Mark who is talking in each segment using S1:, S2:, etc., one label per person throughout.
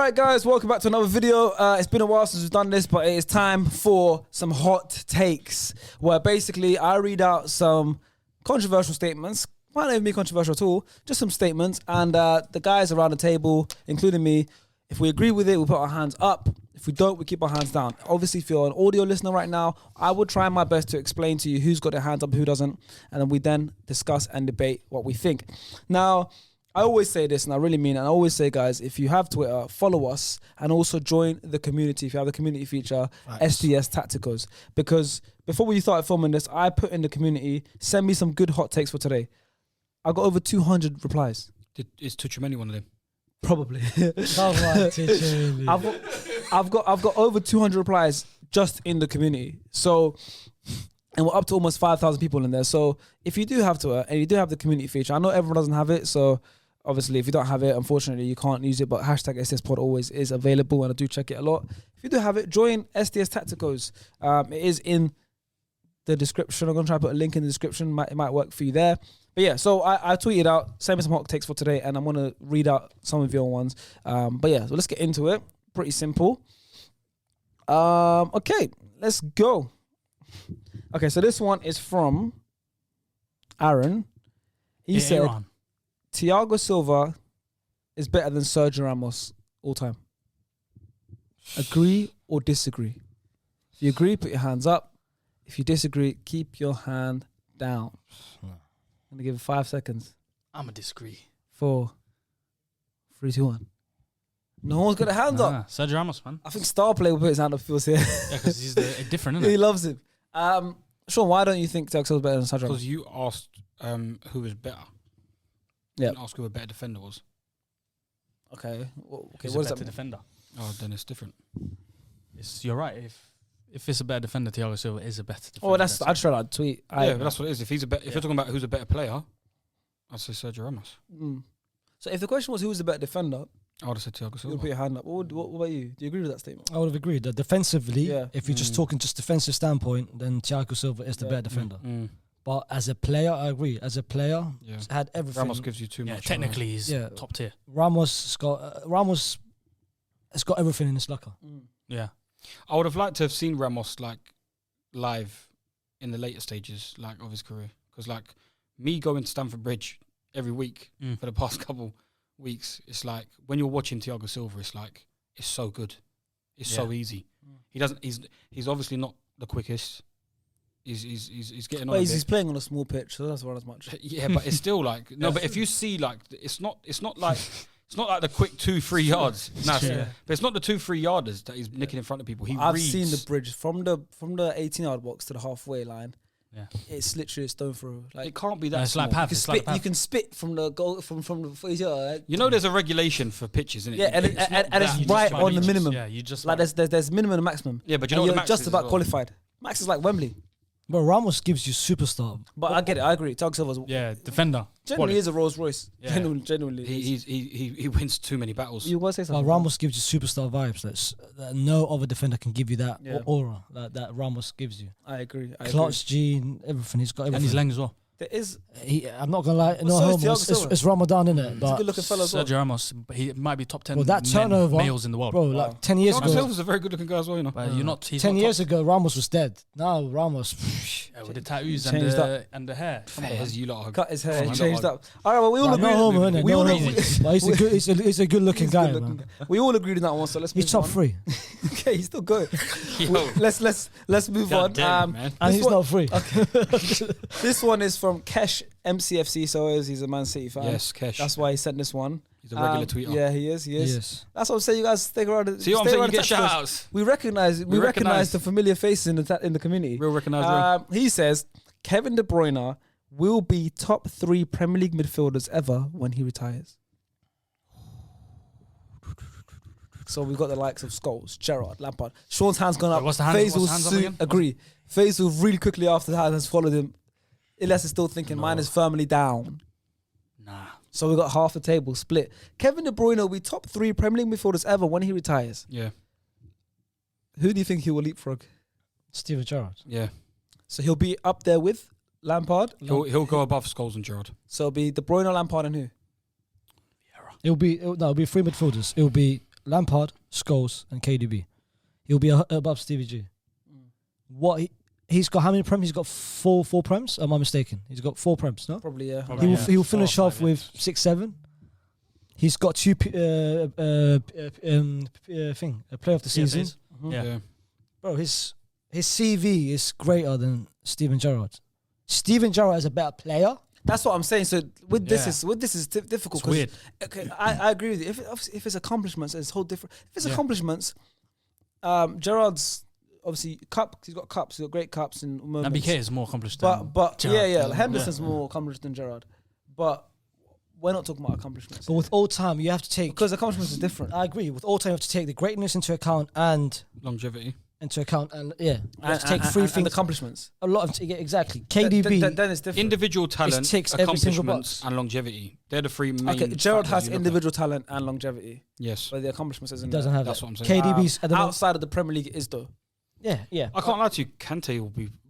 S1: Alright guys, welcome back to another video. It's been a while since we've done this, but it is time for some hot takes, where basically I read out some controversial statements. Might not even be controversial at all, just some statements, and the guys around the table, including me, if we agree with it, we put our hands up. If we don't, we keep our hands down. Obviously, if you're an audio listener right now, I will try my best to explain to you who's got their hands up and who doesn't, and then we then discuss and debate what we think. Now, I always say this, and I really mean it, and I always say, guys, if you have Twitter, follow us, and also join the community. If you have the community feature, SDS Tacticals. Because before we started filming this, I put in the community, send me some good hot takes for today. I got over 200 replies.
S2: Is Tuchumeni one of them?
S1: Probably. I've got over 200 replies just in the community. So, and we're up to almost 5,000 people in there. So if you do have Twitter and you do have the community feature, I know everyone doesn't have it. So obviously if you don't have it, unfortunately you can't use it, but hashtag SDSPod always is available and I do check it a lot. If you do have it, join SDS Tacticals. It is in the description. I'm going to try to put a link in the description. It might work for you there. But yeah, so I tweeted out, send me some hot takes for today, and I'm going to read out some of your ones. But yeah, so let's get into it. Pretty simple. Okay, let's go. Okay, so this one is from Aaron. He said, Aaron. Thiago Silva is better than Sergio Ramos all time. Agree or disagree? If you agree, put your hands up. If you disagree, keep your hand down. I'm going to give it 5 seconds.
S2: I'm going to disagree.
S1: 4, 3, 2, 1. No one's got a hand up.
S2: Sergio Ramos, man.
S1: I think Star Play will put his hand up if he was here.
S2: Yeah, because he's different, isn't it?
S1: He loves him. Sean, why don't you think Thiago Silva's better than Sergio Ramos?
S2: Because you asked who was better.
S1: Yeah.
S2: You didn't ask who a better defender was.
S1: Okay. Well, okay.
S2: Who's
S1: what
S2: a
S1: is
S2: better
S1: that
S2: defender? Oh, then it's different. You're right. If it's a better defender, Thiago Silva is a better defender.
S1: Oh, that's I'd try that tweet.
S2: Yeah, but that's what it is. If you're talking about who's a better player, I'd say Sergio Ramos.
S1: So if the question was who was the better defender,
S2: I would have said Thiago Silva.
S1: you would put your hand up. What about you? Do you agree with that statement?
S3: I would have agreed that defensively, if you're just talking just defensive standpoint, then Thiago Silva is the better defender. But as a player, I agree. As a player, he's had everything.
S2: Ramos gives you too much.
S4: Technically, he's top tier.
S3: Ramos has got everything in his locker.
S4: Yeah.
S2: I would have liked to have seen Ramos like live in the later stages of his career, because like me going to Stamford Bridge every week for the past couple weeks, it's like when you're watching Thiago Silva, it's like it's so good, it's so easy. He's obviously not the quickest. He's getting on.
S1: He's playing on a small pitch, so that's not as much.
S2: Yeah, but it's still like no. But if you see it's not like. It's not like the quick 2-3 yards. But it's not the 2-3 yarders that he's nicking in front of people.
S1: I've seen the bridge from the 18-yard box to the halfway line. Yeah, it's literally a stone throw. Like
S2: it can't be that.
S4: It's like path.
S1: You can spit from the goal from the 40-yard.
S2: You know, there's a regulation for pitches, isn't it?
S1: Yeah, and it's right on the minimum.
S4: Yeah, you just
S1: like there's minimum and maximum.
S2: Yeah, but you know what the max
S1: just
S2: is
S1: about qualified. Max is like Wembley.
S3: But Ramos gives you superstar.
S1: But I get it. I agree. Thiago Silva's
S4: defender.
S1: Genuinely is a Rolls Royce. Yeah. Genuinely.
S2: He wins too many battles.
S1: You want to say something?
S3: But Ramos gives you superstar vibes. That no other defender can give you that aura that Ramos gives you.
S1: I agree.
S3: Clutch, gene, everything. He's got everything.
S4: And his length as well.
S1: There is.
S3: I'm not gonna lie. It's Ramadan, isn't it?
S1: He's a good looking fellow as well.
S4: Sergio Ramos, he might be top 10
S3: that turnover,
S4: males in the world.
S3: Bro, like 10 years ago.
S2: Silva's a very good looking guy as well, you know.
S4: You're not.
S3: 10 years ago, Ramos was dead. Now Ramos,
S4: with the tattoos and the hair.
S2: Come on, you lot
S1: cut his hair, changed up. All right, well, we all agree.
S3: We all agree. He's a good looking guy.
S1: We all agreed on that one. So let's.
S3: He's top 3.
S1: Okay, he's still good. Let's move on.
S3: And he's not free.
S1: Okay. This one is from Kesh MCFC, so he's a Man City fan.
S2: Yes, Kesh.
S1: That's why he sent this one.
S2: He's a regular tweeter.
S1: Yeah, he is. Yes. That's what I'm saying. You guys stick around.
S2: See what I'm saying? You get shout outs.
S1: We recognize the familiar faces in the community.
S2: Real recognize.
S1: He says Kevin De Bruyne will be top 3 Premier League midfielders ever when he retires. So we've got the likes of Scholes, Gerrard, Lampard. Sean's hand's gone up.
S4: What's the hands up again?
S1: Agree. Faisal really quickly after that has followed him. Unless is still thinking mine is firmly down.
S4: Nah.
S1: So we got half the table split. Kevin De Bruyne will be top 3 Premier League midfielders ever when he retires.
S2: Yeah.
S1: Who do you think he will leapfrog?
S3: Steven Gerrard.
S2: Yeah.
S1: So he'll be up there with Lampard.
S2: He'll go above Scholes and Gerrard.
S1: So it'll be De Bruyne, Lampard, and who?
S3: It'll be 3 midfielders. It'll be Lampard, Scholes, and KDB. He'll be above Stevie G. What he's got? How many prems? He's got four prems. Am I mistaken? He's got 4 prems. No,
S1: Probably, yeah.
S3: He will finish off with 6, 7. He's got 2 player of the season.
S2: Yeah.
S3: Bro, his CV is greater than Steven Gerrard. Steven Gerrard is a better player.
S1: That's what I'm saying. So with this is difficult.
S4: It's weird.
S1: Okay, I agree with you. If it's accomplishments, it's whole different. If it's accomplishments, Gerrard's obviously he's got cups. He's got great cups and moments.
S4: BK is more accomplished than
S1: but
S4: Gerrard.
S1: Henderson's more accomplished than Gerrard. But we're not talking about accomplishments.
S3: But with all time, you have to take
S1: because accomplishments is different.
S3: I agree. With all time, you have to take the greatness into account and
S2: Longevity.
S3: you have to take 3 things.
S1: And accomplishments.
S3: A lot of exactly. KDB.
S1: Then it's different.
S2: Individual talent,
S3: ticks every single
S2: accomplishments,
S3: box.
S2: and longevity. They're the 3 main.
S1: Okay, Gerrard
S2: factors
S1: has
S2: you look
S1: individual talent and longevity,
S2: Yes.
S1: but the accomplishments isn't.
S3: Doesn't have
S2: That's
S3: that.
S2: what I'm saying.
S3: KDB's at the moment.
S1: Outside of the Premier League is though.
S3: Yeah.
S2: I can't lie to you. Kante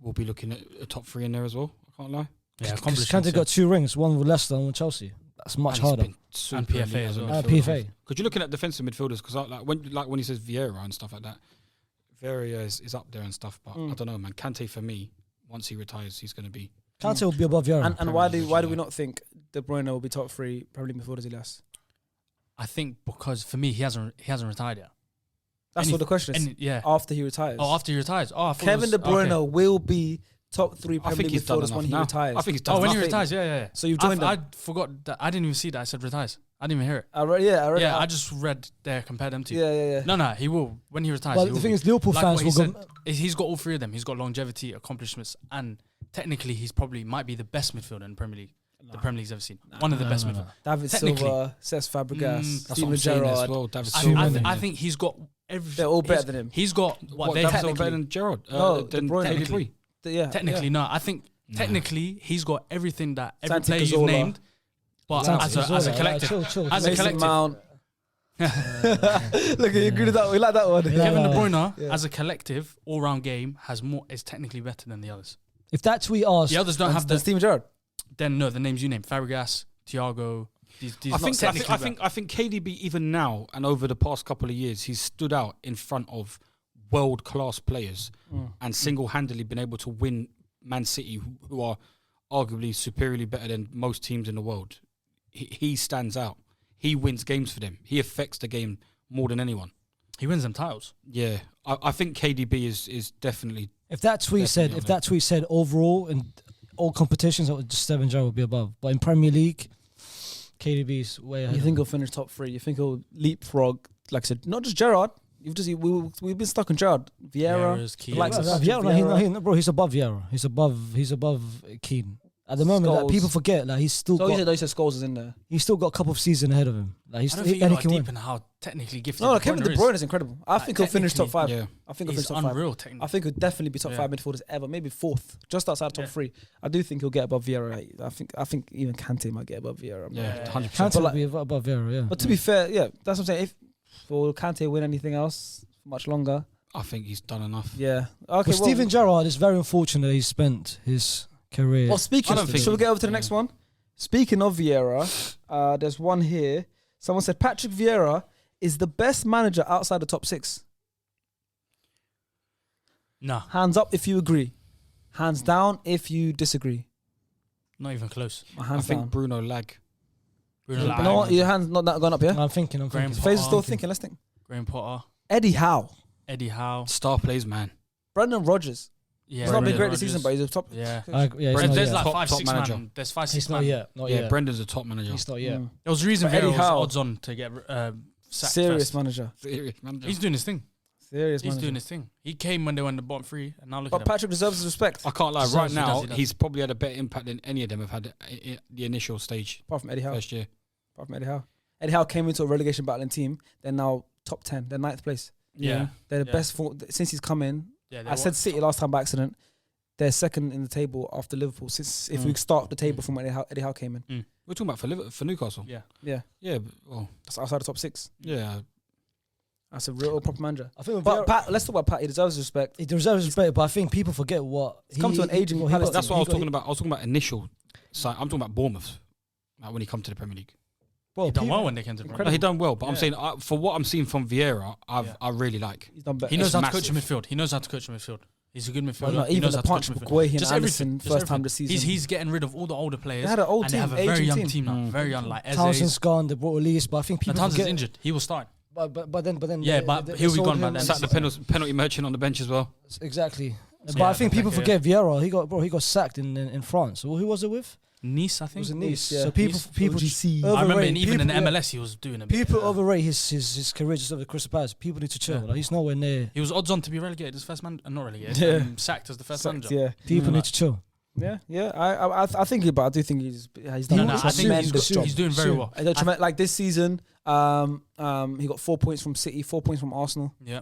S2: will be looking at a top 3 in there as well. I can't lie.
S4: Yeah,
S3: Because Kante got 2 rings, one with Leicester and one with Chelsea. That's much harder.
S4: And PFA as well.
S3: PFA.
S2: Because you're looking at defensive midfielders. Because when he says Vieira and stuff like that, Vieira is up there and stuff. But I don't know, man. Kante for me, once he retires, he's going to be.
S3: Kante will be above Vieira.
S1: And why do we not think De Bruyne will be top 3 Premier League midfielders he lasts?
S4: I think because for me, he hasn't retired yet.
S1: That's what the question is. After he retires.
S4: Oh, after he retires. Oh, I thought
S1: Kevin De Bruyne will be top 3
S2: I
S1: Premier
S2: think
S1: League
S2: he's done
S1: midfielders
S2: enough
S1: when he
S2: now.
S1: retires.
S2: I think he's done
S4: when
S2: enough.
S4: he retires, yeah.
S1: So you've joined them.
S4: I forgot that. I didn't even see that. I said retires. I didn't even hear it.
S1: I read
S4: Yeah, I just read there, compared them to.
S1: Yeah.
S4: No, he will. When he retires,
S3: Well,
S4: he
S3: the
S4: will
S3: thing
S4: be.
S3: is, Liverpool
S4: Like
S3: fans
S4: what
S3: will
S4: he
S3: go.
S4: said, he's got all 3 of them. He's got longevity, accomplishments, and technically, he's probably might be the best midfielder in the Premier League. The Premier League's ever seen. One of the best midfielders.
S1: David
S4: Technically.
S1: Silva, Cesc Fabregas,
S2: That's what
S1: Steven
S2: I'm saying as
S1: Gerrard.
S2: well. David Silva.
S4: I think he's got everything.
S1: They're all better than him.
S4: He's got what they
S2: David Silva better
S4: technically.
S2: than Gerrard?
S1: No,
S2: than
S1: De Bruyne.
S2: technically.
S4: Technically, no. I think technically he's got everything that every
S1: Santi
S4: player you've
S1: Cazorla.
S4: named. But as a collective,
S3: Chill.
S4: as a
S1: Mason
S4: collective,
S1: Mount. Look, you agree with that? We like that one.
S3: Yeah.
S4: Kevin De Bruyne as a collective all-round game is technically better than the others.
S3: If that tweet asks,
S4: The others don't have the.
S1: Steven Gerrard.
S4: Then no, the names you named: Fabregas, Thiago. These
S2: I
S4: not
S2: think
S4: technically
S2: I think KDB even now and over the past couple of years he's stood out in front of world class players and single handedly been able to win Man City, who are arguably superiorly better than most teams in the world. He stands out. He wins games for them. He affects the game more than anyone.
S4: He wins them titles.
S2: Yeah, I think KDB is definitely.
S3: if that tweet
S2: Definitely
S3: said overall in all competitions, that would just Steven Gerrard would be above. But in Premier League, KDB's way ahead.
S1: You think he'll finish top 3? You think he'll leapfrog? Like I said, not just Gerrard. We've been stuck on Gerrard, Vieira,
S4: Vieira's key.
S1: like
S3: Vieira, bro, he's above Vieira. He's above Keane. At the moment, like,
S1: Scholes.
S3: people forget like he's still
S1: So
S3: got,
S1: he said Scholes is in there.
S3: he's still got a couple of seasons ahead of him. Like he's
S4: I don't think
S3: and
S4: you
S3: he
S4: know
S3: can
S4: deep
S3: win.
S4: in how technically gifted.
S1: No, Kevin De Bruyne is incredible. I think he'll finish top 5.
S2: Yeah.
S1: I think he'll
S4: He's
S1: finish top 5.
S4: unreal technically.
S1: I think he'll definitely be top
S4: Yeah.
S1: 5 midfielders ever, maybe 4th, just outside top 3. I do think he'll get above Vieira. I think even Kante might get above Vieira.
S2: Yeah, 100%.
S3: Kante
S1: But
S3: will
S1: like-
S3: be above Vieira. Yeah.
S1: But to be fair, yeah, that's what I'm saying. If will Kante win anything else for much longer?
S2: I think he's done enough.
S1: Yeah. Okay.
S3: But Steven Gerrard is very unfortunate that he spent his career.
S1: Well, speaking,
S2: I don't think
S1: shall we
S2: he-
S1: get over to the next one? Speaking of Vieira, there's one here. Someone said Patrick Vieira is the best manager outside the top 6.
S4: Nah,
S1: Hands up if you agree. Hands down if you disagree.
S4: not even close.
S1: My
S2: I
S1: hands
S2: think
S1: down.
S2: Bruno Lag.
S4: Bruno
S1: You
S4: Lage,
S1: know what? Your hands not that gone up, yeah?
S3: I'm thinking.
S4: Graham
S1: Faze's still
S4: Potter.
S1: thinking. Let's think.
S4: Graham Potter,
S1: Eddie Howe.
S4: Eddie Howe.
S2: Star plays, man.
S1: Brendan Rodgers.
S4: Yeah,
S1: He's not been
S4: Brendan
S1: great this
S4: Rodgers.
S1: season, but he's a top.
S4: Yeah.
S3: He's
S2: Brendan-
S3: not
S4: There's
S3: yet.
S4: like
S2: Top-
S4: 5,
S2: top
S4: 6
S2: manager.
S4: man. There's 5, 6
S3: He's not
S4: man.
S3: yet. Not
S2: Yeah,
S3: yet.
S2: Brendan's a top manager.
S3: He's not yet.
S1: Mm.
S4: There was a reason
S1: But Eddie
S4: Vieira was
S1: Howe-
S4: odds on to get sacked
S1: Serious
S4: first.
S1: manager.
S2: Serious manager.
S4: He's doing his thing.
S1: Serious
S4: He's
S1: manager.
S4: doing his thing. He came when they were in the bottom 3, and now look
S1: But
S4: at him.
S1: Patrick deserves his respect.
S2: I can't lie.
S4: He
S2: Right
S4: does,
S2: now,
S4: he does.
S2: he's probably had a better impact than any of them have had in the initial stage
S1: Apart from Eddie Howe.
S2: first year.
S1: Apart from Eddie Howe. Eddie Howe came into a relegation battling team. They're now top 10. They're 9th place.
S4: Yeah.
S1: They're the
S4: Yeah.
S1: best since he's come in.
S4: Yeah,
S1: I said City last time by accident. They're second in the table after Liverpool. Since if we start the table from when Eddie Howe came in,
S2: We're talking about for Newcastle.
S4: Yeah.
S2: Yeah. Well,
S1: that's outside the top 6.
S2: yeah.
S1: That's a real proper manager.
S3: I think
S1: But Pat, let's talk about Pat. He deserves his respect.
S3: he deserves respect, but I think people forget what
S1: He's come to an aging
S3: he
S1: Palace
S3: got-
S2: That's what I was
S3: he got-
S2: talking about. I was talking about initial. I'm talking about Bournemouth. Like when he come to the Premier League.
S3: Bro,
S4: He done
S3: people-
S4: well when they came to the Premier
S2: No, he
S4: League.
S2: done well, but I'm saying for what I'm seeing from Vieira,
S4: Yeah.
S2: I really like.
S1: He's done better.
S4: He knows
S2: It's
S4: how to coach a
S2: massive.
S4: midfield. He knows how to coach a midfield. He's a good midfielder.
S1: Well, no,
S4: he
S1: even
S4: knows
S1: the
S4: how to
S1: punch
S4: coach a
S1: with
S4: midfield.
S1: Guehi and
S4: Just
S1: Anderson
S4: everything.
S1: first time this season.
S4: He's getting rid of all the older players.
S1: They had an old
S4: and
S1: team,
S4: they have a very
S1: aging
S4: young
S1: team.
S4: team now. Very young, like
S3: Townsend's
S4: Eze's.
S3: gone. They brought Elise, but I think people
S4: Townsend's
S3: forget.
S4: injured. He will start.
S3: But then.
S4: Yeah, but he'll be
S3: sold
S4: gone by
S3: him-
S4: then.
S2: Sat the penalty merchant on the bench as well.
S3: Exactly. But
S4: Yeah,
S3: I think people
S4: exactly,
S3: forget Vieira. He got sacked in France. Who was it with?
S4: Nice, I
S3: It
S4: think.
S3: was in Nice.
S1: yeah.
S3: So people
S1: OGC.
S3: overrate-
S4: I remember even in the
S3: people-
S4: MLS he was doing a bit.
S3: People overrate his career just over Crystal Palace. People need to chill.
S4: Yeah.
S3: Like, he's nowhere near.
S4: He was odds on to be relegated as first man, not relegated,
S1: Yeah.
S4: sacked as the first
S1: Sacked,
S4: manager.
S1: yeah.
S3: People need to chill.
S1: Yeah. I think, but I do think he's done
S4: No,
S1: a
S4: no, I think
S1: tremendous job.
S4: he's doing very
S3: Soon.
S4: well.
S1: Like this season, he got 4 points from City, 4 points from Arsenal.
S4: Yeah,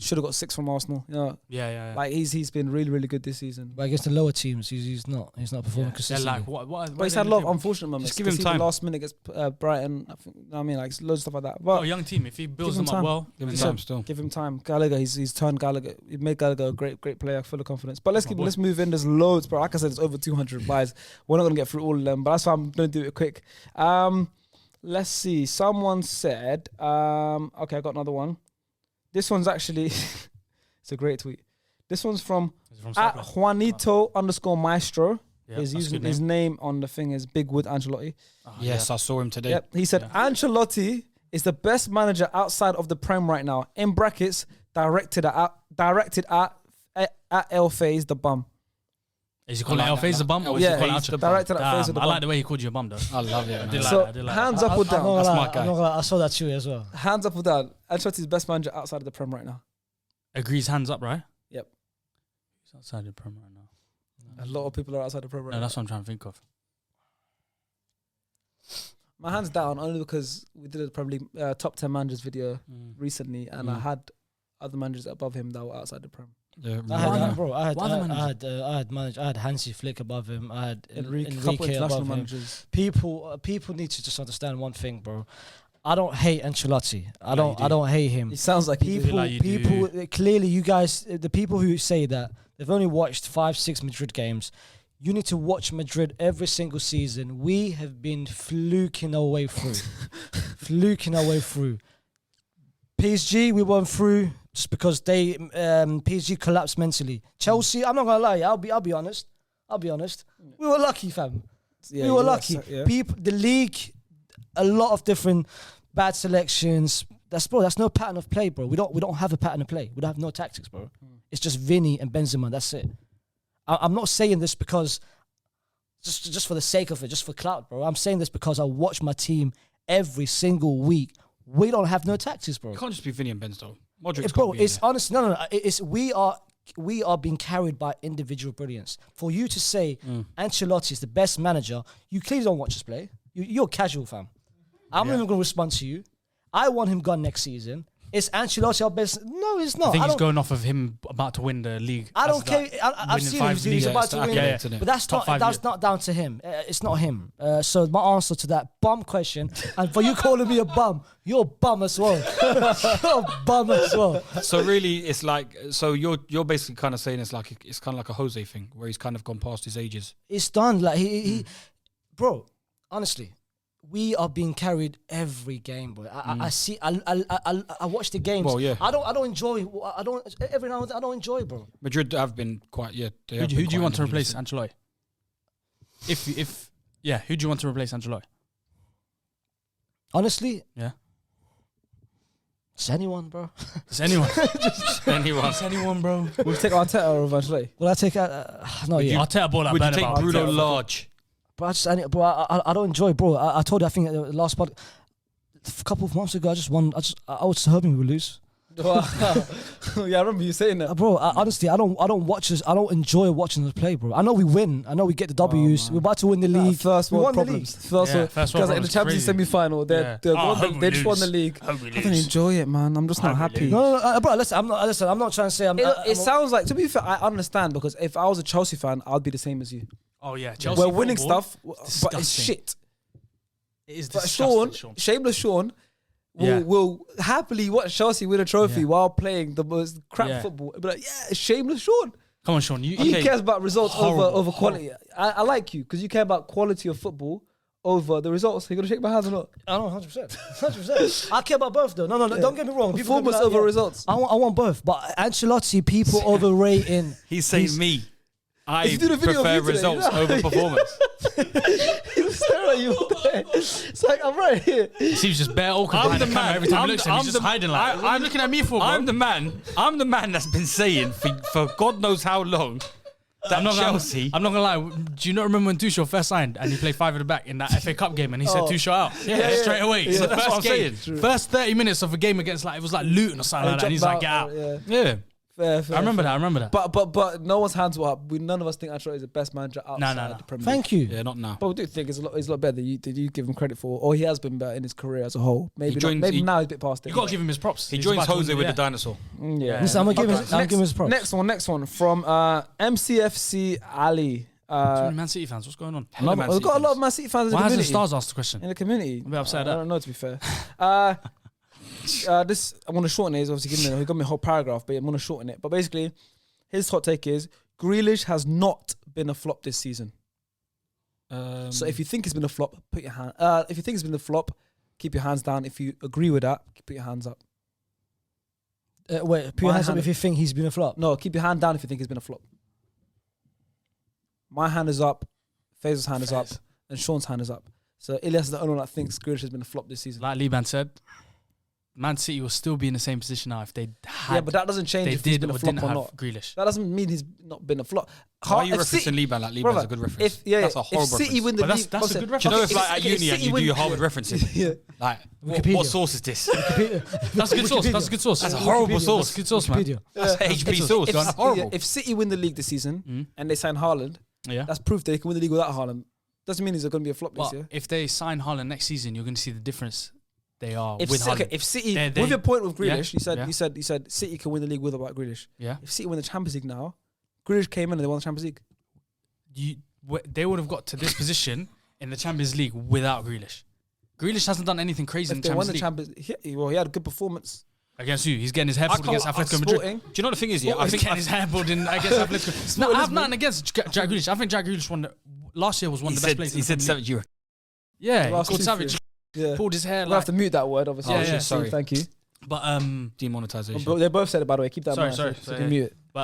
S1: Should have got 6 from Arsenal. You know,
S4: yeah.
S1: like he's been really, really good this season.
S3: But against the lower teams, he's not performing
S4: They're
S3: consistently.
S4: like what?
S1: But he's had a lot of unfortunate moments.
S2: give him
S1: Conceded
S2: time.
S1: Last minute against Brighton. I think, you know what I mean, like loads of stuff like that.
S4: Well,
S1: But
S4: a young team. If he builds
S1: him
S4: them up
S1: time.
S4: well,
S2: Give him
S1: Yeah.
S2: time still.
S1: give him time. Gallagher, he's turned Gallagher. He made Gallagher a great player, full of confidence. But
S4: My boy.
S1: let's move in. There's loads, bro. Like I said, it's over 200 buys. We're not gonna get through all of them, but that's why I'm gonna do it quick. Let's see. Someone said, okay, I got another one. This one's actually, it's a great tweet. This one's from at Juanito_Maestro. He's using his name on the thing is Big Wood Ancelotti.
S2: Yes, I saw him today.
S1: Yep. He said
S4: Yeah.
S1: Ancelotti is the best manager outside of the Prem right now. In brackets, directed at El Faze the bum.
S4: Is he calling
S2: I like
S4: El Faze
S2: that.
S4: the bum? Or
S1: Yeah,
S4: is he calling
S1: he's
S4: Ancelotti
S1: the director at Faze the
S4: I
S1: bum.
S4: like the way he called you a bum, though.
S2: I love it.
S4: I
S2: man.
S4: did like
S1: So
S4: that. I did like
S1: hands
S4: that.
S1: up or down.
S2: That's my guy.
S3: I'm not gonna lie, I saw that too as well.
S1: Hands up or down. Ancelotti's best manager outside of the Prem right now.
S4: Agrees, hands up, right?
S1: Yep.
S4: He's outside the Prem right now.
S1: A lot of people are outside the Prem right
S4: No,
S1: now.
S4: that's what I'm trying to think of.
S1: My hands down only because we did a probably top 10 managers video recently, and I had other managers above him that were outside the Prem.
S2: Yeah,
S3: I had,
S2: right.
S3: bro.
S4: What other
S3: I had Hansi Flick above him. I had
S1: Couple
S3: Enrique
S1: international
S3: above him.
S1: managers.
S3: People need to just understand one thing, bro. I don't hate Ancelotti. I
S4: you
S3: don't hate him.
S1: It sounds like
S3: People,
S4: like you do.
S3: people. Clearly, you guys, the people who say that they've only watched 5-6 Madrid games. You need to watch Madrid every single season. We have been fluking our way through. PSG, we went through just because they PSG collapsed mentally. Chelsea, I'm not gonna lie, I'll be honest. We were lucky, fam.
S1: Yeah,
S3: we were lucky.
S1: Yeah.
S3: People, the league, a lot of different bad selections. That's no pattern of play, bro. We don't have a pattern of play. We don't have no tactics, bro. It's just Vinny and Benzema. That's it. I'm not saying this because just for the sake of it, just for clout, bro. I'm saying this because I watch my team every single week. We don't have no tactics, bro.
S2: It can't just be Vinny and Benz though. Modric's
S3: Bro,
S2: got to be in
S3: it's
S2: there.
S3: honestly no. It's we are being carried by individual brilliance. For you to say Ancelotti is the best manager, you clearly don't watch us play. You're casual, fam. I'm not even going to respond to you. I want him gone next season. Is Ancelotti our best? No, it's not.
S4: I think he's
S3: don't-
S4: going off of him about to win the league.
S3: I don't
S4: As
S3: care.
S4: that,
S3: I've
S4: winning
S3: seen
S4: 5
S3: him. He's
S4: leagues.
S3: about
S2: it's
S3: to
S2: the
S3: win.
S2: accolades, isn't it?
S3: But that's
S4: Top 5
S3: that's not down to him. It's not him. So my answer to that bum question, and for you calling me a bum, you're a bum as well. You're a bum as well.
S2: So really, it's like you're basically kind of saying it's kind of like a Jose thing where he's kind of gone past his ages.
S3: It's done. Like he bro. Honestly, we are being carried every game, bro. I see. I watch the games.
S2: Well, yeah.
S3: I don't enjoy. I don't every now and then. I don't enjoy, bro.
S2: Madrid have been quite
S4: Who do you want to replace Ancelotti? Who do you want to replace Ancelotti?
S3: Honestly,
S4: Yeah.
S3: it's anyone, bro.
S4: Is anyone?
S2: Anyone?
S4: Is anyone, bro?
S1: We'll take Arteta or eventually.
S3: Will I take no? Yeah.
S4: Arteta ball out.
S2: Would you
S4: burn
S2: take
S4: about.
S2: Bruno Large?
S3: Bro, I don't enjoy, bro. I told you, I think the last part, a couple of months ago, I was hoping we would lose.
S1: Wow. Yeah, I remember you saying that.
S3: Bro, honestly, I don't watch this. I don't enjoy watching us play, bro. I know we win. I know we get the W's.
S1: man.
S3: We're about to win the league.
S1: First
S3: We
S1: world
S3: won the
S1: problems.
S3: league.
S1: First
S4: Yeah,
S1: world,
S4: first world
S1: because in the
S4: problems,
S1: Champions
S4: crazy.
S1: semi-final,
S4: Yeah.
S1: they just won the league. I didn't enjoy it, man. I'm just not happy.
S3: No, bro. Listen, I'm not trying to say.
S1: It sounds like, to be fair, I understand, because if I was a Chelsea fan, I'd be the same as you.
S4: Oh yeah, Chelsea
S1: We're winning
S4: football,
S1: stuff, but it's
S4: disgusting.
S1: shit.
S4: It is
S1: But
S4: disgusting,
S1: Sean, shameless Sean,
S4: Yeah.
S1: will happily watch Chelsea win a trophy
S4: Yeah.
S1: while playing the most crap
S4: Yeah.
S1: football. But like, yeah, shameless Sean.
S4: Come on, Sean.
S1: He cares about results
S4: Horrible,
S1: over quality. I like you because you care about quality of football over the results? Are you gonna shake my hands or not?
S3: I know, 100%. 100%. I care about both though. No, don't get me wrong. People
S1: Performance
S3: can be like,
S1: over results.
S3: I want both, but Ancelotti, people overrating.
S2: He's saying me. I
S1: If you do the video
S2: prefer
S1: of you today,
S2: results
S1: you know?
S2: over performance.
S1: He's staring at you. It's like I'm right here.
S4: Seems just bare awkward
S2: I'm
S4: behind
S2: the
S4: the camera
S2: man.
S4: every time
S2: I'm
S4: he looks
S2: the-
S4: at him.
S2: I'm
S4: He's just
S2: the-
S4: hiding like, what are you looking at me for, bro?
S2: I'm the man that's been saying for God knows how long that
S4: I'm not
S2: Chelsea.
S4: I'm not gonna lie. Do you not remember when Tuchel first signed and he played 5 at the back in that FA Cup game and he said Tuchel out?
S2: Yeah.
S4: Straight away.
S2: Yeah,
S4: So
S2: that's
S4: first
S2: what I'm
S4: game,
S2: saying.
S4: first 30 minutes of a game against it was like Luton or something like that. And he's like, get out.
S1: Yeah.
S2: Yeah.
S1: Fair.
S4: I remember that.
S1: But no one's hands were up. None of us think Ancelotti is the best manager outside
S4: No.
S1: the Premier League.
S3: Thank you.
S2: Yeah, not now.
S1: But we do think he's a lot better than you give him credit for, or he has been better in his career as a whole. Maybe now he's a bit past it.
S4: You gotta give him his props.
S2: He
S4: He's
S2: joins
S4: about to
S2: Jose
S4: win,
S2: with
S4: yeah.
S2: the dinosaur.
S1: Yeah.
S3: Listen, I'm gonna give him his props.
S1: Next one from MCFC Ali.
S4: Too many Man City fans. What's going on?
S1: We've got a lot of Man City fans in the
S4: Why hasn't
S1: community.
S4: Stars asked the question?
S1: In the community.
S4: I'm a bit upset
S1: I
S4: at
S1: don't know, to be fair. This I'm gonna shorten it. He's obviously he got me a whole paragraph, but I'm gonna shorten it. But basically, his hot take is Grealish has not been a flop this season. So if you think it's been a flop, put your hand. If you think it's been a flop, keep your hands down. If you agree with that, put your hands up.
S3: Wait, put your hands up if you think he's been a flop.
S1: No, keep your hand down if you think it's been a flop. My hand is up, Faisal's hand is up, and Sean's hand is up. So Ilyas is the only one that thinks Grealish has been a flop this season.
S4: Like Liban said, Man City will still be in the same position now if they had.
S1: Yeah, but that doesn't change
S4: they
S1: if he's
S4: did
S1: been a
S4: or
S1: flop
S4: didn't
S1: or
S4: have
S1: not.
S4: Grealish.
S1: That doesn't mean he's not been a flop.
S2: Why are you
S1: If
S2: referencing
S1: City-
S2: Liban like Liban's
S1: Brother,
S2: a good reference?
S1: If
S2: That's a horrible
S1: City
S2: reference.
S1: win the
S4: But
S1: league,
S4: that's a good
S2: Do you know
S4: reference.
S2: if like at uni and
S1: City
S2: you do
S1: win-
S2: your Harvard referencing?
S1: Yeah.
S2: Like,
S3: Wikipedia.
S2: what source is this?
S4: That's good sauce. That's good sauce.
S2: That's a horrible sauce.
S4: That's good sauce, man.
S3: Wikipedia.
S2: That's HP sauce. That's horrible.
S1: If City win the league this season and they sign Haaland,
S4: Yeah.
S1: that's proof that they can win the league without Haaland. Doesn't mean he's going to be a flop this
S4: But
S1: year.
S4: if they sign Haaland next season, you're going to see the difference they are with
S1: If
S4: Haaland.
S1: City,
S4: They-
S1: with your point with Grealish,
S4: yeah.
S1: you said City can win the league with or without Grealish.
S4: Yeah.
S1: If City win the Champions League now, Grealish came in and they won the Champions League.
S4: They would have got to this position in the Champions League without Grealish. Grealish hasn't done anything crazy in
S1: If
S4: the
S1: they won
S4: Champions
S1: the
S4: League.
S1: Champions, he had a good performance.
S4: Against who? He's getting his hair pulled against Atletico Madrid.
S1: Sporting.
S2: Do you know what the thing is? Yeah, I
S4: He's
S2: think
S4: getting his hair pulled in against Atletico. No, I have nothing against Jack Grealish. I think Jack Grealish last year was one of the best players.
S2: he said savage. You
S4: Yeah, he
S1: Last
S4: called
S1: two
S4: savage.
S1: Yeah.
S4: Pulled his hair
S1: We'll have
S4: like.
S1: to mute that word, obviously.
S4: Yeah, yeah,
S2: sorry.
S1: Thank you.
S4: But
S2: demonetization.
S1: They both said it, by the way. Keep that in mind.
S4: Sorry,
S1: So you can mute it.
S4: But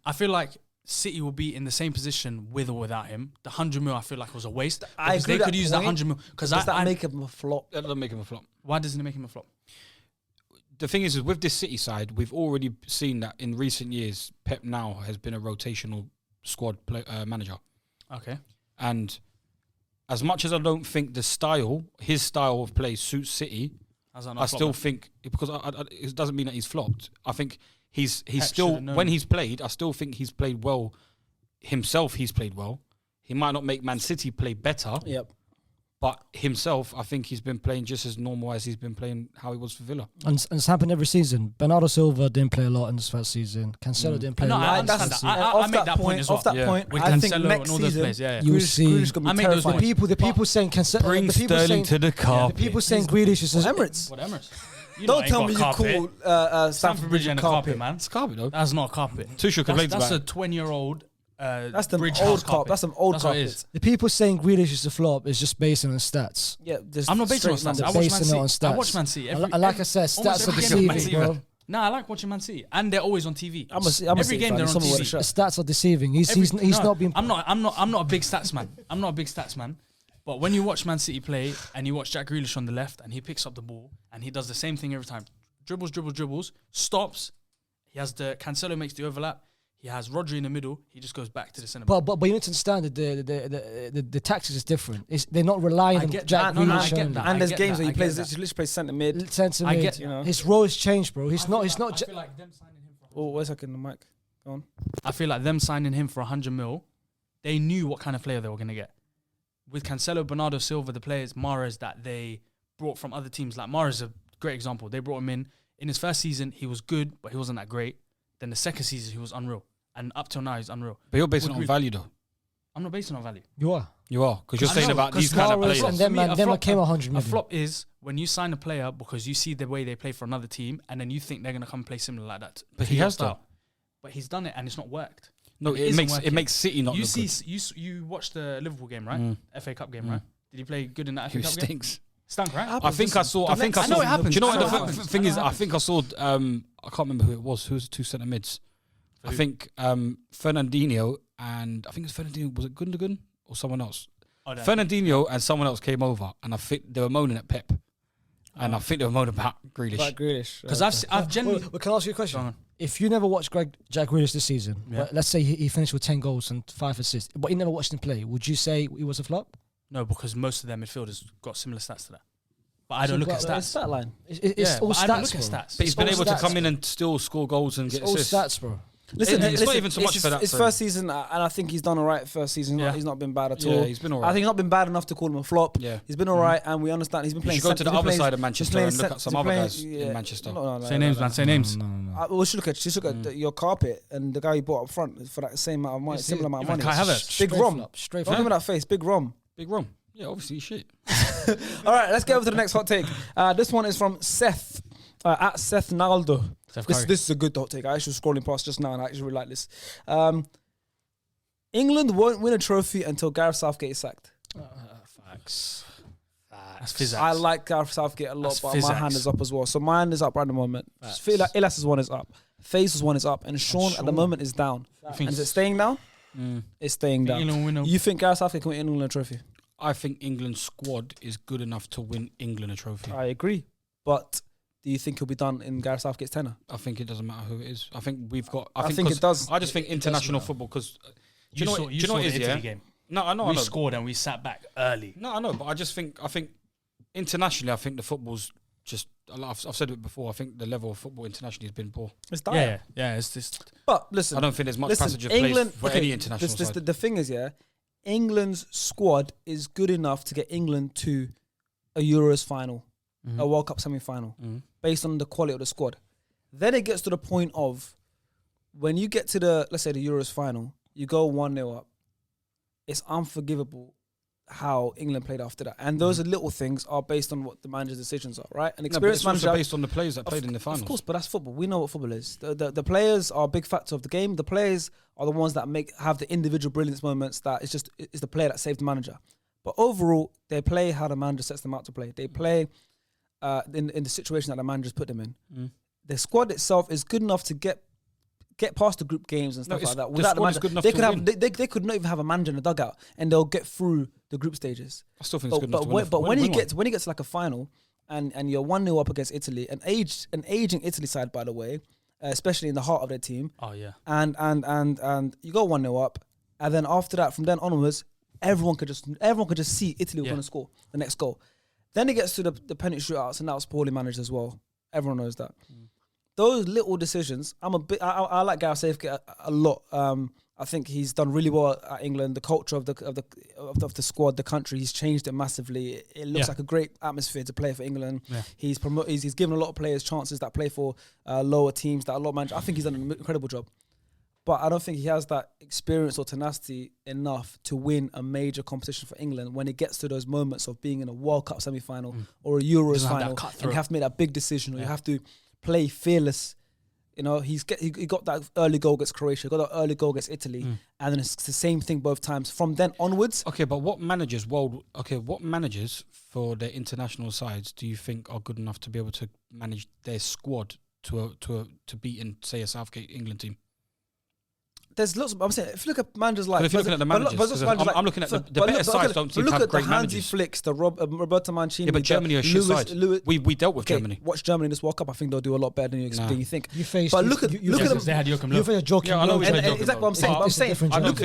S4: I feel like City will be in the same position with or without him. The 100 mil, I feel like was a waste.
S1: I
S4: Because
S1: agree
S4: they
S1: with
S4: could
S1: that
S4: use that
S1: point.
S4: 100 mil. Because
S1: Does that make him a flop?
S2: That doesn't make him a flop.
S4: why doesn't it make him a flop?
S2: The thing is with this City side, we've already seen that in recent years, Pep now has been a rotational squad manager.
S4: Okay.
S2: And as much as I don't think his style of play suits City,
S4: How's that not
S2: I
S4: a flop,
S2: still
S4: man?
S2: think because it doesn't mean that he's flopped. I think he's
S4: Pep
S2: still
S4: should've known.
S2: when he's played, I still think he's played well himself. He's played well. He might not make Man City play better,
S1: Yep.
S2: but himself, I think he's been playing just as normal as he's been playing how he was for Villa.
S3: And it's happened every season. Bernardo Silva didn't play a lot in this first season. Cancelo didn't play
S4: No,
S3: a
S4: I
S3: lot.
S4: understand
S3: this
S4: that.
S3: season.
S4: I make that point as well.
S1: Off that
S2: Yeah.
S1: point,
S4: With
S1: I think
S4: Cancelo
S1: next
S4: and all those
S1: season,
S4: players, yeah.
S3: You will
S1: Grealish
S3: see.
S1: is going to
S4: I
S1: be
S4: make those
S1: terrifying.
S3: The people saying Cancelo.
S2: Bring
S3: the people
S2: Sterling
S3: saying,
S2: to the
S3: the
S2: carpet.
S3: people saying Grealish is
S1: Well, Emirates.
S4: What Emirates? You
S1: Don't
S4: know
S1: tell
S4: ain't
S1: me you
S4: got a carpet.
S1: call
S4: Stamford Bridge and a carpet, man.
S2: It's carpet though.
S4: That's not a carpet.
S2: Tuchel complains
S4: That's
S2: about
S4: a 20-year-old
S1: That's the
S4: bridge
S1: old
S4: house
S1: carpet. That's some old
S4: That's what it
S1: carpet.
S4: is.
S3: The people saying Grealish is a flop is just based on stats.
S1: Yeah, just
S4: I'm not basing on
S1: straight
S4: stats. I
S1: numbers.
S4: watch
S3: based
S4: Man
S3: on
S4: City. I watch Man City.
S3: And like I said,
S4: almost
S3: stats are
S4: every game of Man
S3: deceiving,
S4: City.
S3: bro.
S4: Nah, I like watching Man City, and they're always on TV.
S1: I'm a
S4: Every
S1: City
S4: game
S1: fan.
S4: they're on
S1: Someone wear the
S4: TV.
S3: The
S1: shirt.
S3: stats are deceiving. He's not been.
S4: I'm not a big stats man. I'm not a big stats man. But when you watch Man City play and you watch Jack Grealish on the left and he picks up the ball and he does the same thing every time, dribbles, stops. He has Cancelo makes the overlap. He has Rodri in the middle. He just goes back to the centre.
S3: But you need to understand that the tactics is different. They're not relying
S4: I
S3: on
S4: get
S3: Jack
S4: that. No,
S3: Grealish
S4: I get
S3: only.
S4: that.
S1: And there's
S4: get
S1: games
S4: that.
S1: where
S4: I
S1: he plays.
S4: get
S1: He literally plays centre mid.
S3: Centre
S4: I
S3: mid.
S4: get
S1: you know.
S3: His role has changed, bro. He's not.
S4: I feel like them signing him for.
S1: Oh, wait a second, the mic. Go on.
S4: I feel like them signing him for 100 mil, they knew what kind of player they were going to get. With Cancelo, Bernardo Silva, the players, Mahrez that they brought from other teams, like Mahrez is a great example. They brought him in. In his first season, he was good, but he wasn't that great. Then the second season, he was unreal. And up till now, he's unreal.
S2: But you're basing it
S4: Would
S2: on
S4: we-
S2: value though.
S4: I'm not basing on value.
S3: You are.
S2: You are because you're
S4: I
S2: saying
S4: know,
S2: about
S4: 'cause
S2: these kind of
S3: Mahrez
S2: players.
S3: and them
S4: For me,
S3: man,
S4: a
S3: them
S4: flop-
S3: came 100
S4: A
S3: million.
S4: flop is when you sign a player because you see the way they play for another team and then you think they're going to come play similar like that.
S2: But
S4: to
S2: he
S4: your
S2: has
S4: style. But he's done it and it's not worked.
S2: No,
S4: It
S2: it
S4: isn't
S2: makes
S4: working.
S2: City not
S4: You
S2: look
S4: see,
S2: good.
S4: you watch the Liverpool game, right? FA Cup game, right? Did he play good in that?
S2: Who
S4: FA Cup game?
S2: stinks?
S4: Stunk, right?
S2: I think I saw. I know it
S4: happens.
S2: Do you know
S4: I know it
S2: what
S4: happens.
S2: the thing is? I think I saw. I can't remember who it was. Who was the two centre mids? I think Fernandinho and I think it's Fernandinho. Was it Gundogan or someone else?
S4: Oh, no.
S2: Fernandinho and someone else came over, and I think they were moaning at Pep, and I think they were moaning about Grealish.
S1: Like Grealish.
S4: Because I've generally.
S3: Well, can I ask you a question? If you never watched Jack Grealish this season, but let's say he finished with 10 goals and 5 assists, but you never watched him play, would you say he was a flop?
S4: No, because most of their midfielders got similar stats to that. But I don't look at stats.
S1: Stat line.
S3: It's all
S4: but
S3: stats,
S4: I don't look at
S3: bro.
S4: stats.
S2: But he's been
S3: all
S2: able to
S3: stats,
S2: come in and still score goals and
S3: It's
S2: get
S3: all
S2: assists.
S3: stats, bro.
S1: Listen,
S2: It's not even so much for that.
S1: His first season, and I think he's done all right first season.
S4: Yeah.
S1: He's not been bad at
S2: Yeah,
S1: all.
S2: he's been all right.
S1: I think he's not been bad enough to call him a flop.
S2: Yeah.
S1: He's been all right, and we understand he's been
S2: You
S1: playing.
S2: should go to the
S1: he's been
S2: other
S1: playing-
S2: side of
S1: he's
S2: Manchester
S1: playing
S2: and look at
S1: he's
S2: some other
S1: playing-
S2: guys in Manchester.
S1: No,
S4: Say names, man. Say names.
S1: We should look at your carpet and the guy you bought up front for that same amount of money, similar amount of money.
S4: Kai Havertz.
S1: Big Rom.
S3: Straight
S1: Don't give me that face. Big Rom.
S2: Big Rom. Yeah, obviously shit.
S1: All right, let's get over to the next hot take. This one is from Seth at Seth Naldo. This is a good hot take. I actually was scrolling past just now and I actually really like this. England won't win a trophy until Gareth Southgate is sacked.
S3: Facts.
S4: That's physics.
S1: I like Gareth Southgate a lot,
S4: That's
S1: but my
S4: physics.
S1: hand is up as well. So my hand is up right at the moment.
S3: Facts.
S1: Feel like Ilas's one is up. Face's one is up. And Sean at the moment is down. And is it staying down? It's staying down.
S4: England win a-
S1: You think Gareth Southgate can win England a trophy?
S2: I think England's squad is good enough to win England a trophy.
S1: I agree. But do you think he'll be done in Gareth Southgate's tenure?
S2: I think it doesn't matter who it is. I think we've got.
S1: I think it does.
S2: I just think international football because.
S4: You saw the Italy game.
S2: No, I know.
S4: We scored and we sat back early.
S2: No, I know, but I think internationally, I think the football's just. I've said it before. I think the level of football internationally has been poor.
S1: It's dire.
S4: Yeah. It's just.
S1: But listen,
S2: I don't think there's much
S1: listen,
S2: passage of
S1: England,
S2: place for any international side.
S1: The thing is, England's squad is good enough to get England to a Euros final, a World Cup semi-final, based on the quality of the squad. Then it gets to the point of when you get to the, let's say, the Euros final, you go 1-0 up. It's unforgivable how England played after that. And those little things are based on what the manager's decisions are, right? An
S2: No, but
S1: experienced
S2: it's also
S1: manager
S2: based on the players that played in the finals.
S1: Of course, but that's football. We know what football is. The players are a big factor of the game. The players are the ones that have the individual brilliance moments that it's the player that saved the manager. But overall, they play how the manager sets them out to play. They play in the situation that the manager's put them in. The squad itself is good enough to get past the group games and stuff like that. Without the manager,
S2: good enough
S1: they
S2: to
S1: could
S2: win.
S1: have they could not even have a manager in the dugout, and they'll get through the group stages.
S2: I still think it's good enough to win.
S1: But when you get to like a final, and you're 1-0 up against Italy, an aging Italy side, by the way, especially in the heart of their team.
S4: Oh yeah.
S1: And you go 1-0 up, and then after that, from then onwards, everyone could just see Italy was going to score the next goal. Then it gets to the penalty shootouts, and that was poorly managed as well. Everyone knows that. Those little decisions, I like Gareth Southgate a lot. I think he's done really well at England. The culture of the squad, the country, he's changed it massively. It looks like a great atmosphere to play for England. Yeah. He's given a lot of players chances that play for lower teams. That a lot of managers. I think he's done an incredible job. But I don't think he has that experience or tenacity enough to win a major competition for England when it gets to those moments of being in a World Cup semi-final or a Euros final, and you have to make that big decision, or you have to play fearless. You know, he got that early goal against Croatia, got that early goal against Italy, and then it's the same thing both times. From then onwards,
S2: okay, but what managers for their international sides do you think are good enough to be able to manage their squad to beat in, say, a Southgate England team?
S1: There's lots of. I'm saying, if you look at managers like,
S2: if you're looking at the managers, I'm looking at the better sides. Don't seem to have great managers.
S1: Look at the Hansi Flicks, the Roberto Mancini.
S2: Yeah, but Germany are a shit side. We dealt with Germany.
S1: Watch Germany in this World Cup. I think they'll do a lot better than you think.
S3: But
S1: look at them.
S4: They had Joachim Löw.
S3: You think Joachim
S2: I know
S3: Löw.
S1: Exactly what I'm saying. But I'm saying,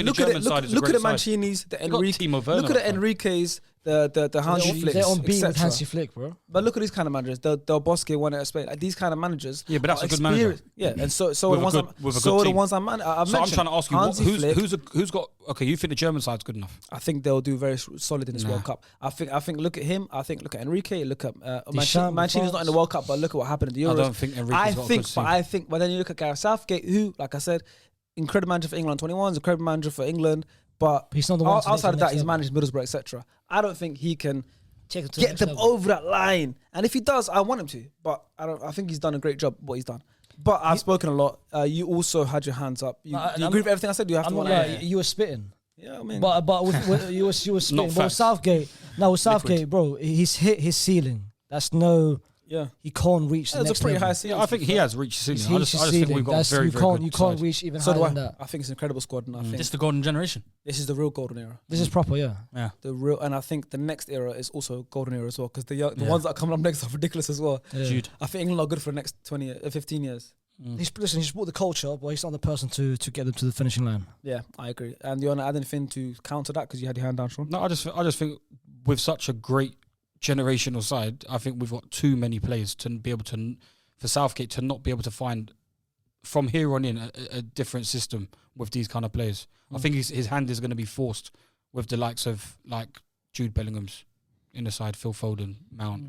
S1: look at the Mancini's, the Enrique. Look at the Enrique's, the Hansi Flicks.
S3: They're on beat with Hansi Flick, bro.
S1: But look at these kind of managers. Del Bosque won it at Spain. Like these kind of managers.
S2: Yeah, but that's a good manager.
S1: Yeah, and so are the ones I've mentioned.
S2: So I'm trying to ask you, who's got? Okay, you think the German side's good enough?
S1: I think they'll do very solid in this World Cup. I think look at him. I think look at Enrique. Look at Mancini's not in the World Cup, but look at what happened in the Euros.
S2: I don't think Enrique's got a good team.
S1: But then you look at Gareth Southgate, who, like I said, incredible manager for England 21s, incredible manager for England. But
S3: he's not the one
S1: outside of that, he's managed Middlesbrough, etc. I don't think he can get them over that line. And if he does, I want him to. But I think he's done a great job what he's done. But I've spoken a lot. You also had your hands up. Do you agree with everything I said? You have to.
S3: You were spitting.
S1: Yeah, I mean,
S3: But you was speaking. But with
S2: facts.
S3: Southgate, bro, he's hit his ceiling. That's no.
S1: yeah.
S3: He can't reach the
S1: It's
S3: next
S1: a pretty
S3: level.
S1: high ceiling.
S2: Yeah, I think he has reached his
S3: He's
S2: ceiling. I
S3: hit
S2: just
S3: his
S2: think
S3: ceiling.
S2: we've got a
S3: That's-
S2: very,
S3: you
S2: very
S3: can't
S2: good
S3: you can't
S2: side.
S3: reach even
S1: So
S3: higher
S1: do
S3: than
S1: I.
S3: that.
S1: I think it's an incredible squad, and I think
S4: This is the golden generation.
S1: this is the real golden era.
S3: This is proper, yeah.
S4: Yeah.
S1: The real, and I think the next era is also golden era as well, because the
S4: Yeah.
S1: ones that are coming up next are ridiculous as well.
S3: Yeah.
S4: Jude.
S1: I think England are good for the next 15 years.
S3: He's brought the culture, but he's not the person to get them to the finishing line.
S1: Yeah, I agree. And you want to add anything to counter that because you had your hand down, Sean?
S2: No, I just think with such a great generational side, I think we've got too many players to be able to, for Southgate to not be able to find from here on in a different system with these kind of players. I think his hand is going to be forced with the likes of like Jude Bellingham's in the side, Phil Foden, Mount,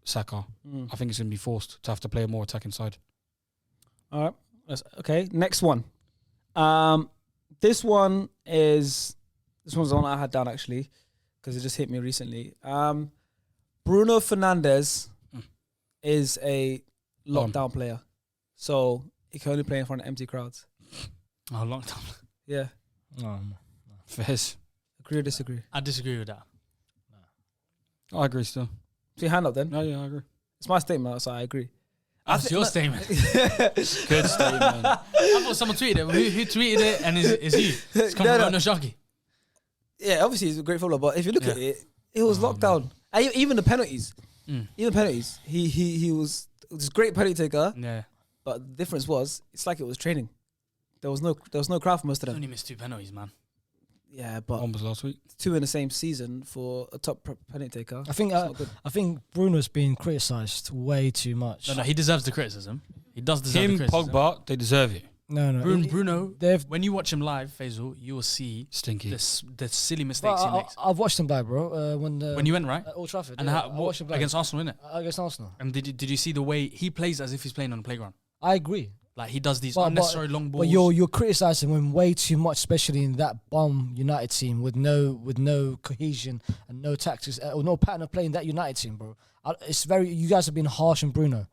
S2: Saka. I think it's going to be forced to have to play a more attacking side.
S1: All right. Okay. Next one. This one's the one I had down actually because it just hit me recently. Bruno Fernandes is a lockdown player, so he can only play in front of empty crowds.
S4: Oh, long time.
S1: Yeah.
S2: Fairs.
S1: Agree or disagree?
S4: I disagree with that.
S2: I agree still.
S1: So your hand up then.
S2: No, yeah, I agree.
S1: It's my statement, so I agree.
S4: That's your statement.
S2: Good statement.
S4: I thought someone tweeted it. Who tweeted it and is you? It's coming from Sharky.
S1: Yeah, obviously he's a great footballer, but if you look at it, it was locked down. And even the penalties. Even penalties. He was a great penalty taker,
S4: Yeah.
S1: but the difference was it's like it was training. There was no crowd for most of them.
S4: Only missed 2 penalties, man.
S1: Yeah, but
S2: One was last week.
S1: 2 in the same season for a top penalty taker.
S3: I think Bruno's being criticised way too much.
S4: No, he deserves the criticism. He does deserve the
S2: Him,
S4: criticism.
S2: Pogba, they deserve it.
S3: No.
S4: Bruno,
S3: they've.
S4: when you watch him live, Faisal, you will see
S2: Stinky.
S4: the silly mistakes he makes.
S3: I've watched him play, bro.
S4: When you went, right?
S3: at Old Trafford,
S4: And
S3: yeah,
S4: how,
S3: I watched him play
S4: against Arsenal, innit?
S3: against Arsenal.
S4: And did you see the way he plays as if he's playing on the playground?
S3: I agree.
S4: Like he does these
S3: But-
S4: unnecessary long balls.
S3: But you're criticising him way too much, especially in that bum United team with no cohesion and no tactics or no pattern of play in that United team, bro. You guys have been harsh on Bruno,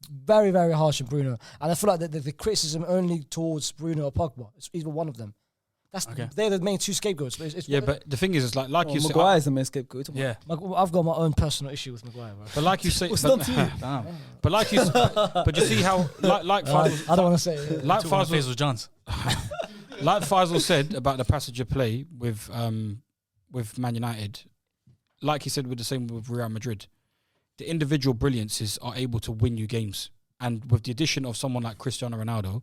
S3: very very harsh on Bruno, and I feel like the criticism only towards Bruno or Pogba. It's either one of them. They're the main two scapegoats. But it's
S2: But the thing is like you said,
S1: Maguire's the main scapegoat.
S4: yeah.
S3: I've got my own personal issue with Maguire, bro.
S2: but like you say,
S1: What's done to you?
S2: but like you, but you see how like Faisal,
S3: I don't want to say it.
S2: like
S4: Took one of
S2: Faisal,
S4: Faisal's chance.
S2: like Faisal said about the passage of play with Man United, like he said with the same with Real Madrid, the individual brilliances are able to win you games, and with the addition of someone like Cristiano Ronaldo,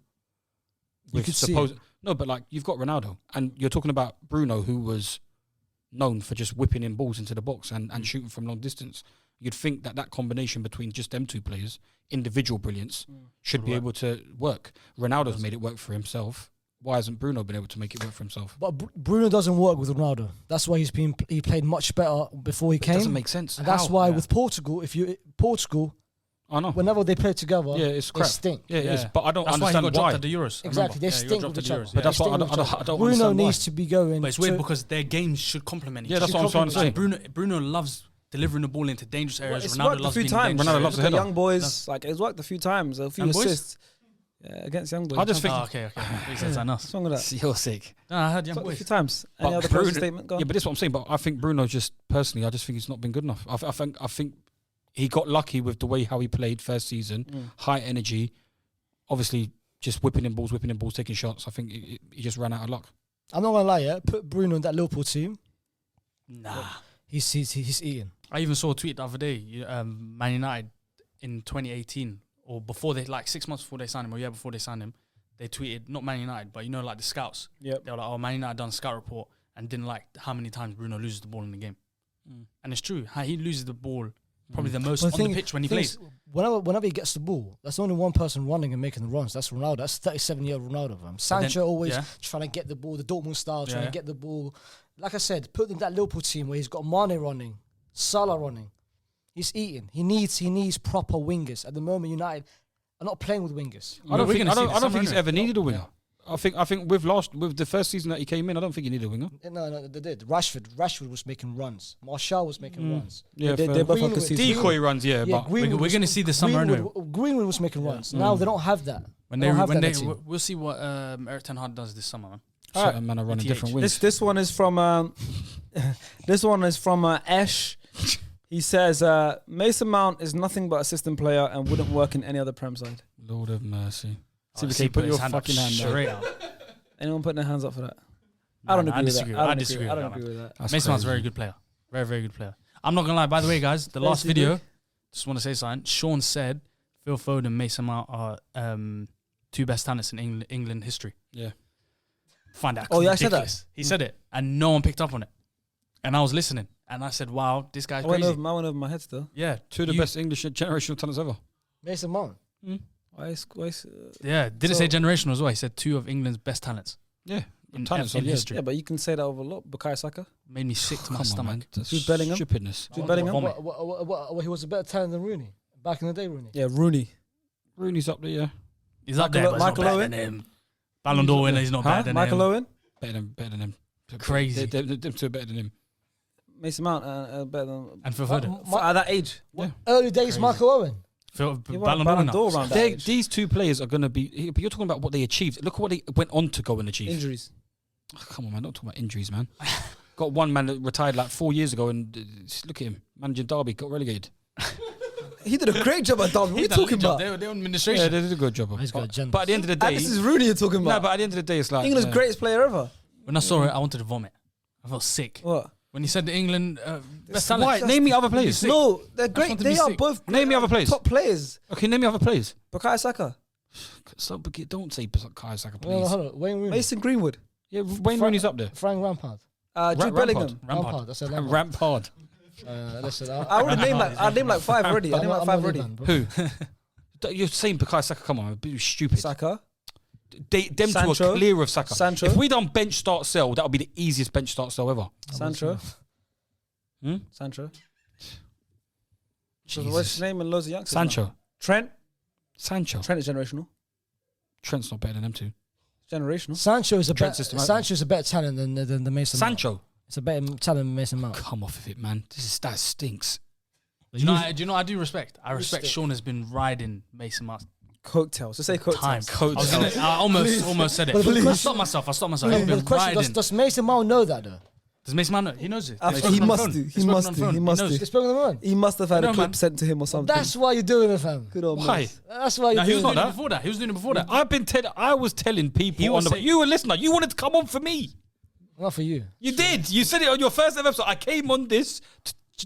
S3: You could see it.
S2: no, but like you've got Ronaldo, and you're talking about Bruno, who was known for just whipping in balls into the box and shooting from long distance. You'd think that combination between just them two players, individual brilliance, should be able to work. Ronaldo's made it work for himself. Why hasn't Bruno been able to make it work for himself?
S3: But Bruno doesn't work with Ronaldo. That's why he played much better before he
S2: It
S3: came.
S2: doesn't make sense.
S3: And that's
S2: How?
S3: why
S4: Yeah.
S3: with Portugal,
S2: I know.
S3: whenever they play together,
S2: Yeah, it's
S3: they
S2: crap.
S3: stink.
S2: Yeah, it is. But I don't
S4: That's why he
S2: understand
S4: got
S2: why.
S4: dropped at the Euros. I
S3: Exactly,
S4: remember.
S3: they
S4: Yeah, he got
S3: stink
S4: dropped
S3: with
S4: at
S3: each
S4: the
S3: other.
S4: Euros.
S2: But
S4: Yeah.
S2: that's why I
S3: They stink with each
S2: don't
S3: other.
S2: understand
S3: Bruno
S2: why.
S3: needs to be going.
S4: But it's weird because their games should complement each
S2: Yeah,
S4: other.
S2: that's what I'm trying to say.
S4: Bruno loves delivering the ball into dangerous areas.
S1: It's
S4: Ronaldo
S1: worked a
S4: loves
S1: few
S4: being in
S1: times.
S4: dangerous
S2: Ronaldo
S4: areas.
S2: loves
S1: Look
S2: the
S1: at
S2: header.
S1: young boys. Like it's worked a few times. A few
S4: Young boys?
S1: assists. Yeah, against young boys.
S2: I just think.
S4: Oh, okay. He said something else.
S1: What's wrong with that?
S2: You're sick.
S4: No, I heard young
S1: It's worked a
S4: boys.
S1: few times. Any
S2: But
S1: other
S2: Bruno-
S1: closing statement? Go on.
S2: Yeah, but this is what I'm saying. But I think Bruno just personally, I just think he's not been good enough. I think he got lucky with the way how he played first season, high energy, obviously just whipping in balls, taking shots. I think he just ran out of luck.
S3: I'm not gonna lie, yeah. Put Bruno in that Liverpool team.
S4: Nah.
S3: He's eating.
S4: I even saw a tweet the other day. Man United in 2018, or before they, like 6 months before they signed him, or a year before they signed him, they tweeted, not Man United, but like the scouts.
S1: Yep.
S4: They were like, oh, Man United done a scout report and didn't like how many times Bruno loses the ball in the game. And it's true. How he loses the ball probably the most
S3: But
S4: on the pitch when he plays.
S3: Whenever he gets the ball, that's only one person running and making the runs. That's Ronaldo. That's 37-year-old Ronaldo. Fam. Sancho always trying to get the ball, the Dortmund style, trying to get the ball. Like I said, put in that Liverpool team where he's got Mane running, Salah running. He's eating. He needs proper wingers. At the moment, United are not playing with wingers.
S2: I don't think he's
S4: anyway.
S2: ever needed a winger. I think with the first season that he came in, I don't think he needed a winger.
S3: No, they did. Rashford was making runs. Martial was making runs.
S2: Yeah,
S1: They both had good seasons.
S2: decoy runs,
S3: Yeah,
S2: but
S3: Greenwood
S4: we're
S3: was-
S4: going to see this summer anyway.
S3: Greenwood was making runs. Now they don't have that.
S4: When
S3: They don't have that in the team.
S4: we'll see what Eric Ten Hag does this summer, man.
S2: Certain men are running different wings.
S1: This one is from Ash. He says Mason Mount is nothing but a system player and wouldn't work in any other Prem side.
S2: Lord of mercy.
S4: See,
S2: put your fucking hand up.
S4: straight up.
S1: Anyone putting their hands up for that? I don't agree with that.
S4: I disagree.
S1: I don't agree with that.
S4: Mason Mount's a very good player. Very, very good player. I'm not going to lie. By the way, guys, the last video, just want to say something. Sean said Phil Foden and Mason Mount are two best talents in England history.
S2: Yeah.
S4: Find that
S1: I said
S4: ridiculous.
S1: that.
S4: He said it, and no one picked up on it. And I was listening, and I said, wow, this guy's crazy.
S1: I went over my head still.
S4: Yeah.
S2: Two of the best English generational talents ever.
S3: Mason Mount.
S4: Yeah. Did it say generational as well? He said two of England's best talents.
S2: Yeah.
S4: In
S2: talents
S4: in history.
S1: Yeah, but you can say that over a lot. Bukayo Saka.
S4: Made me sick to my stomach.
S1: Jude Bellingham.
S2: Stupidness.
S1: Jude Bellingham.
S3: What, he was a better talent than Rooney back in the day. Rooney.
S1: Yeah, Rooney.
S2: Rooney's up there, yeah.
S4: He's up there, but he's not better than him. Ballon d'Or winner, he's not better than
S1: Michael
S4: him.
S1: Owen.
S2: Better than him.
S4: Crazy.
S2: Them two are better than him.
S1: Mason Mount better than.
S4: And Phil Foden.
S1: At that age.
S2: Yeah.
S3: Early days,
S4: Crazy.
S3: Michael Owen.
S4: Ballon d'Or winner.
S1: around that age.
S2: These two players are going to be... But you're talking about what they achieved. Look at what they went on to go and achieve.
S1: Injuries.
S2: Oh, come on, man. Don't talk about injuries, man. Got one man that retired like 4 years ago and look at him. Managing Derby, got relegated.
S1: He did a great job at Derby. What are you talking about?
S4: They're on administration.
S2: Yeah, they did a good job.
S3: He's got a
S2: But at the end of the day...
S1: This is Rooney you're talking
S2: No,
S1: about.
S2: but at the end of the day, it's like...
S1: England's greatest player ever.
S4: When I saw it, I wanted to vomit. I felt sick.
S1: What?
S4: When he said the England best
S2: Why?
S4: talent.
S2: Name me other players.
S1: No, they're
S4: just
S1: great.
S4: want to be
S1: They are
S4: sick.
S1: both
S2: Name me other players.
S1: top players.
S2: Okay, name me other players.
S1: Bukayo Saka.
S2: So, don't say Bukayo Saka, please.
S3: No, hold on. Wayne Rooney.
S1: Mason Greenwood.
S2: Yeah, Wayne Rooney's up there.
S3: Frank Rampart.
S1: Jude Bellingham.
S4: Rampart.
S3: I said Lampard.
S2: Rampart.
S3: Listen,
S1: I already named like five already. I named like five already.
S2: Who? You're saying Bukayo Saka, come on, be stupid.
S1: Saka.
S2: Them two
S1: Sancho.
S2: are clear of Saka.
S1: Sancho.
S2: If we done bench start sell, that would be the easiest bench start sell ever.
S1: Sancho. Sancho. So what's his name and loads of youngsters?
S2: Sancho.
S1: Now. Trent.
S2: Sancho.
S1: Trent is generational.
S2: Trent's not better than them two.
S1: Generational.
S3: Sancho is a
S2: Trent
S3: better.
S2: systematic.
S3: Sancho is a better talent than the Mason. Mount.
S2: Sancho.
S3: It's a better talent than Mason Mount.
S2: Come off of it, man. That stinks.
S4: Do you know what I do respect? I respect Sean has been riding Mason Mount.
S1: Coattails. Just say coattails.
S2: Coattails.
S4: I almost said it.
S3: But
S4: I stopped myself. He's
S3: The
S4: been
S3: question,
S4: riding.
S3: does Mason Mount know that though?
S4: Does Mason Mount know? He knows it.
S1: He must do. He must do. He must do.
S3: It's better than man.
S1: He must have had a
S4: No,
S1: clip
S4: man.
S1: sent to him or something.
S3: That's why you're doing it, fam.
S1: Good old
S2: Why?
S1: man.
S3: That's why you're
S4: He was
S3: doing
S4: doing
S3: it.
S4: it before that. He was doing it before that.
S2: I was telling people on the... You were a listener. You wanted to come on for me.
S3: Not for you.
S2: You did. You said it on your first episode. I came on this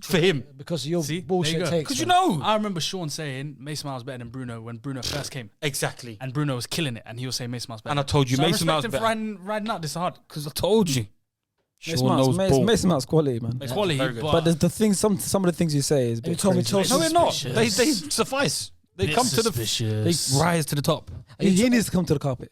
S2: for him.
S3: Because of your
S4: See? There
S3: bullshit
S4: you go.
S3: takes.
S2: Because you
S3: fam.
S2: know.
S4: I remember Sean saying Mason Mount was better than Bruno when Bruno first came.
S2: Exactly.
S4: And Bruno was killing it. And he was saying Mason Mount's better.
S2: And I told you
S4: so
S2: Mason
S4: I
S2: Mount's
S4: respect him
S2: better.
S4: for riding out this hard.
S2: Because I told you.
S1: Mason Mount's quality, man.
S4: It's quality.
S2: very good.
S1: But the things, some of the things you say is. a bit
S3: You told me
S1: crazy.
S3: Chelsea.
S2: No, they're not. They
S4: Suspicious.
S2: suffice. They
S4: Bit
S2: come to the...
S4: suspicious.
S2: They rise to the top.
S1: He needs to come to the carpet.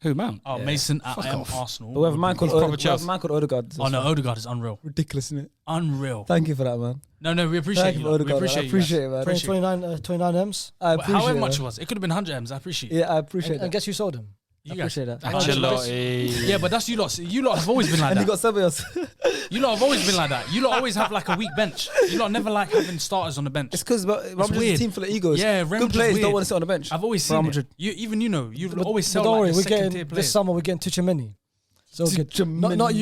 S2: Who, Mount?
S4: Oh, Mason at
S2: off.
S4: Arsenal.
S1: But we have a man called
S2: Proper Chelsea.
S1: Odegaard.
S4: Oh no, Odegaard is unreal.
S1: Ridiculous, isn't it?
S4: Unreal.
S1: Thank you for that, man.
S4: No, we appreciate
S1: Thank
S4: you.
S1: you for
S4: lot. We
S1: Odegaard.
S4: appreciate
S1: I
S4: you.
S1: appreciate it, man.
S3: 29 M's.
S1: I appreciate
S4: However
S1: it,
S4: much
S1: man.
S4: it was, it could have been 100 M's. I appreciate.
S1: Yeah, I appreciate
S3: And
S1: that.
S3: guess who sold him?
S1: I appreciate that.
S2: Ancelotti.
S4: Yeah, but that's you lot. You lot have always been like
S1: And he
S4: that.
S1: got somebody else.
S4: You lot have always been like that. You lot always have like a weak bench. You lot never like having starters on the bench.
S1: It's because Real Madrid's a
S4: weird.
S1: team full of egos.
S4: Yeah, Real
S1: good
S4: Madrid's
S1: players don't
S4: weird.
S1: want to sit on the bench.
S4: I've always
S1: Real
S4: seen
S1: Madrid.
S4: it. You always
S3: But
S4: sell
S3: don't
S4: like
S3: worry,
S4: the
S3: we're
S4: second tier
S3: getting
S4: players.
S3: this summer. We're getting Tuchemeni. So good.
S1: Tuchemeni.
S3: Not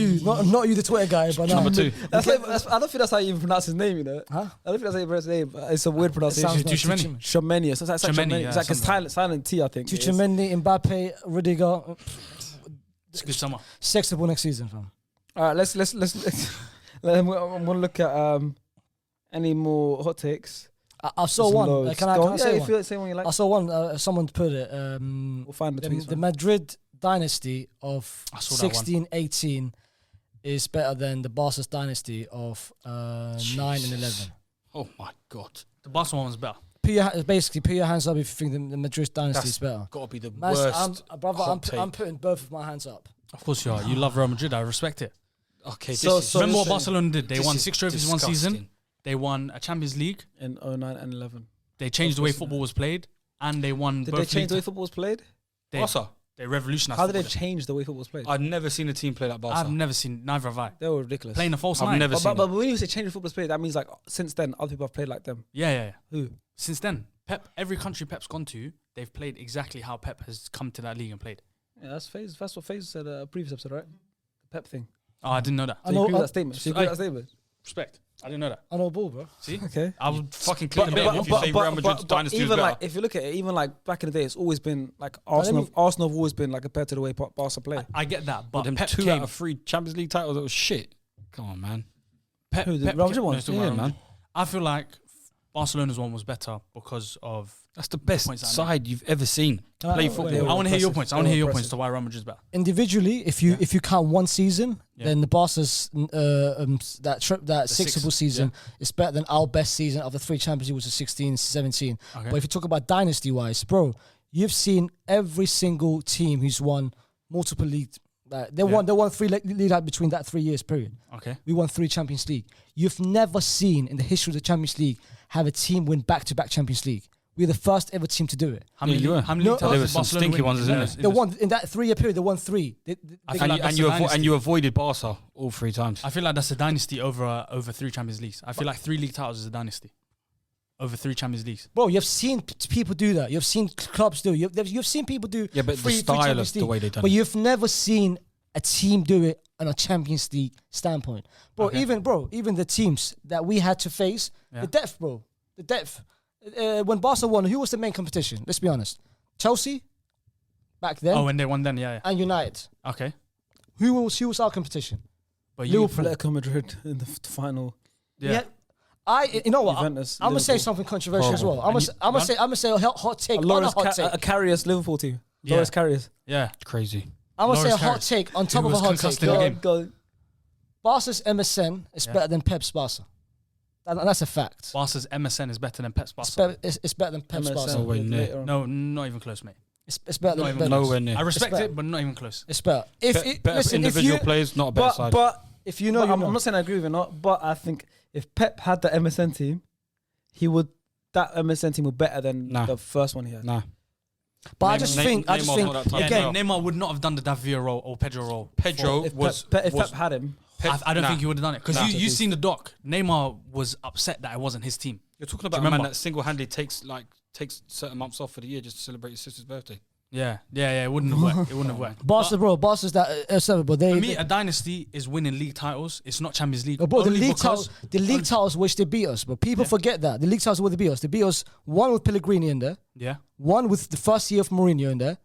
S3: you, the Twitter guy, but
S2: Number two.
S1: That's like, I don't think that's how you even pronounce his name, you know.
S3: Huh?
S1: I don't think that's how you pronounce his name. It's a weird pronunciation.
S3: sounds nice.
S4: Tuchemeni.
S1: Shomeni. It's like
S4: Tchouameni,
S1: Shomeni.
S4: yeah,
S1: It's like a
S4: something
S1: silent T, I think. it is.
S3: Tuchemeni, Mbappe, Rudiger.
S4: It's a good summer.
S3: Sexable next season, fam.
S1: All right, let's I'm gonna look at any more hot takes.
S3: I saw
S1: There's
S3: one.
S1: loads.
S3: Can I
S1: Go on.
S3: say
S1: Yeah,
S3: one?
S1: if you say one you like,
S3: I saw one. Someone put it.
S1: we'll find the tweets.
S3: The
S1: man.
S3: Madrid dynasty of
S4: I saw that one.
S3: 16-18 is better than the Barca's dynasty of 9 and 11.
S2: Oh my God.
S4: The Barcelona one was better.
S3: Basically, put your hands up if you think the Madrid dynasty
S2: That's
S3: is better.
S2: Got to be the
S3: Man,
S2: worst.
S3: I'm putting both of my hands up.
S4: Of course you are. You love Real Madrid. I respect it.
S2: Okay,
S1: So-
S2: this is...
S1: so
S4: Remember what
S1: listen,
S4: Barcelona did? They
S2: this
S4: won
S2: is
S4: 6 trophies in one season.
S2: disgusting.
S4: They won a Champions League.
S1: in 09 and 11.
S4: They changed the way football was played, and they won
S1: Did
S4: both
S1: they change the way
S4: leagues.
S1: football was played?
S4: They,
S2: Barca.
S4: they revolutionized.
S1: How did they
S4: football.
S1: change the way football was played?
S2: I've never seen a team play like Barca.
S4: I've never seen. Neither have I.
S1: They were ridiculous.
S4: Playing a false
S2: I've
S4: nine.
S2: never seen
S1: But when you say change the football was played, that means like since then other people have played like them.
S4: Yeah.
S1: Who?
S4: Since then, every country Pep's gone to, they've played exactly how Pep has come to that league and played.
S1: Yeah, that's what FaZe said previous episode, right? The Pep thing.
S4: Oh, I didn't know that.
S1: So you agree with that statement? So you agree with that statement?
S4: Respect. I didn't know that.
S3: I know ball, bro.
S4: See?
S1: Okay.
S4: I would
S2: Fucking click the bit if you say Real Madrid's dynasty is
S1: even
S2: better.
S1: like if you look at it, even like back in the day, it's always been like Arsenal. Arsenal have always been like compared to the way Barca play.
S4: I get that, but
S2: them
S4: Pep
S2: 2
S4: came.
S2: out of 3 Champions League titles, that was shit. Come on, man.
S4: Pep,
S1: Who, the
S4: Pep
S1: Real
S4: came-
S1: Madrid ones?
S2: No,
S1: Yeah,
S2: man.
S1: man.
S4: I feel like Barcelona's one was better because of.
S2: That's the best
S4: points that I
S2: side you've ever seen play football.
S4: I want to hear your
S1: impressive.
S4: points. I want to hear your
S1: Impressive.
S4: points to why Real Madrid's better.
S3: Individually, if you count one season,
S4: Yeah.
S3: then the Barca's that six-able season is better than our best season of the 3 Champions League, which was 16-17.
S4: Okay.
S3: But if you talk about dynasty-wise, bro, you've seen every single team who's won multiple leagues. They won 3 league out between that 3 years period.
S4: Okay.
S3: We won 3 Champions League. You've never seen in the history of the Champions League have a team win back-to-back Champions League. We're the first ever team to do it.
S4: How many?
S2: you were.
S4: How many?
S3: No,
S4: titles
S2: there
S4: did
S2: were some
S4: Barcelona
S2: stinky
S4: win
S2: ones,
S4: in
S2: isn't
S4: the-
S2: there?
S3: They won in that 3-year period. They won 3.
S4: I feel like that's a dynasty.
S2: And you avoided Barca all 3 times.
S4: I feel like that's a dynasty over 3 Champions Leagues. I feel like 3 league titles is a dynasty over 3 Champions Leagues.
S3: Bro, you've seen people do that. You've seen clubs do it. You've seen people do
S2: Yeah, but the
S3: three
S2: style
S3: Champions
S2: of the
S3: League.
S2: way they done
S3: But
S2: it.
S3: you've never seen a team do it on a Champions League standpoint. Bro,
S4: Okay.
S3: even the teams that we had to face,
S4: Yeah.
S3: the depth, bro. The depth. When Barca won, who was the main competition? Let's be honest. Chelsea, back then,
S4: Oh, when they won then, yeah.
S3: and United.
S4: Okay.
S3: Who was our competition?
S4: But you,
S3: Liverpool.
S1: Atletico Madrid in the final.
S4: yeah.
S3: You know what?
S1: Juventus,
S3: I'm gonna say
S1: Liverpool.
S3: something controversial as well.
S2: Horrible.
S3: I'm gonna say a hot take. On a
S1: Loris
S3: hot take.
S1: Karius Liverpool team.
S4: Yeah.
S1: Loris Karius.
S4: Yeah.
S2: Crazy.
S3: I'm gonna say a
S4: Loris
S3: hot
S4: Karius,
S3: take on
S4: who
S3: top of a
S4: was
S3: hot
S4: concussed
S3: take.
S4: in the
S3: Go-
S4: game.
S1: Go.
S3: Barca's MSN is
S4: Yeah.
S3: better than Pep's Barca. And that's a fact.
S4: Barca's MSN is better than Pep's
S3: It's
S4: Barca.
S3: better than Pep's
S1: MSN.
S3: Barca.
S2: Nowhere near.
S1: Later on.
S4: No, not even close, mate.
S3: It's better
S4: Not
S3: than
S4: even
S2: Nowhere near.
S4: I respect
S3: better.
S4: it, but not even close.
S3: It's better.
S2: Better
S3: Listen,
S2: individual players, not a better side.
S1: But
S3: if you know,
S1: I'm not saying I agree with it, not. But I think if Pep had the MSN team, that MSN team would better than
S2: Nah.
S1: the first one he had.
S2: Nah.
S3: But I
S2: Neymar-
S3: just
S2: Neymar-
S3: think
S2: Neymar's not that type of
S4: Again,
S2: player.
S4: Neymar would not have done the David role or Pedro role.
S2: Pedro
S1: If
S2: was.
S1: Pep
S2: was
S1: had him,
S4: I don't
S2: nah.
S4: think he would have done it because
S2: Nah.
S4: you've seen the doc. Neymar was upset that it wasn't his team.
S2: You're talking
S4: Do
S2: about
S4: you
S2: a man
S4: remember?
S2: that single-handedly takes certain months off for the year just to celebrate his sister's birthday.
S4: Yeah. It wouldn't have worked. It wouldn't have worked.
S3: Barca's that seven, but
S4: For me, a dynasty is winning league titles. It's not Champions League.
S3: bro, the
S4: Only
S3: league
S4: because-
S3: titles which they beat us, but people forget that the league titles where they beat us. They beat us one with Pellegrini in there,
S4: Yeah.
S3: one with the first year of Mourinho in there.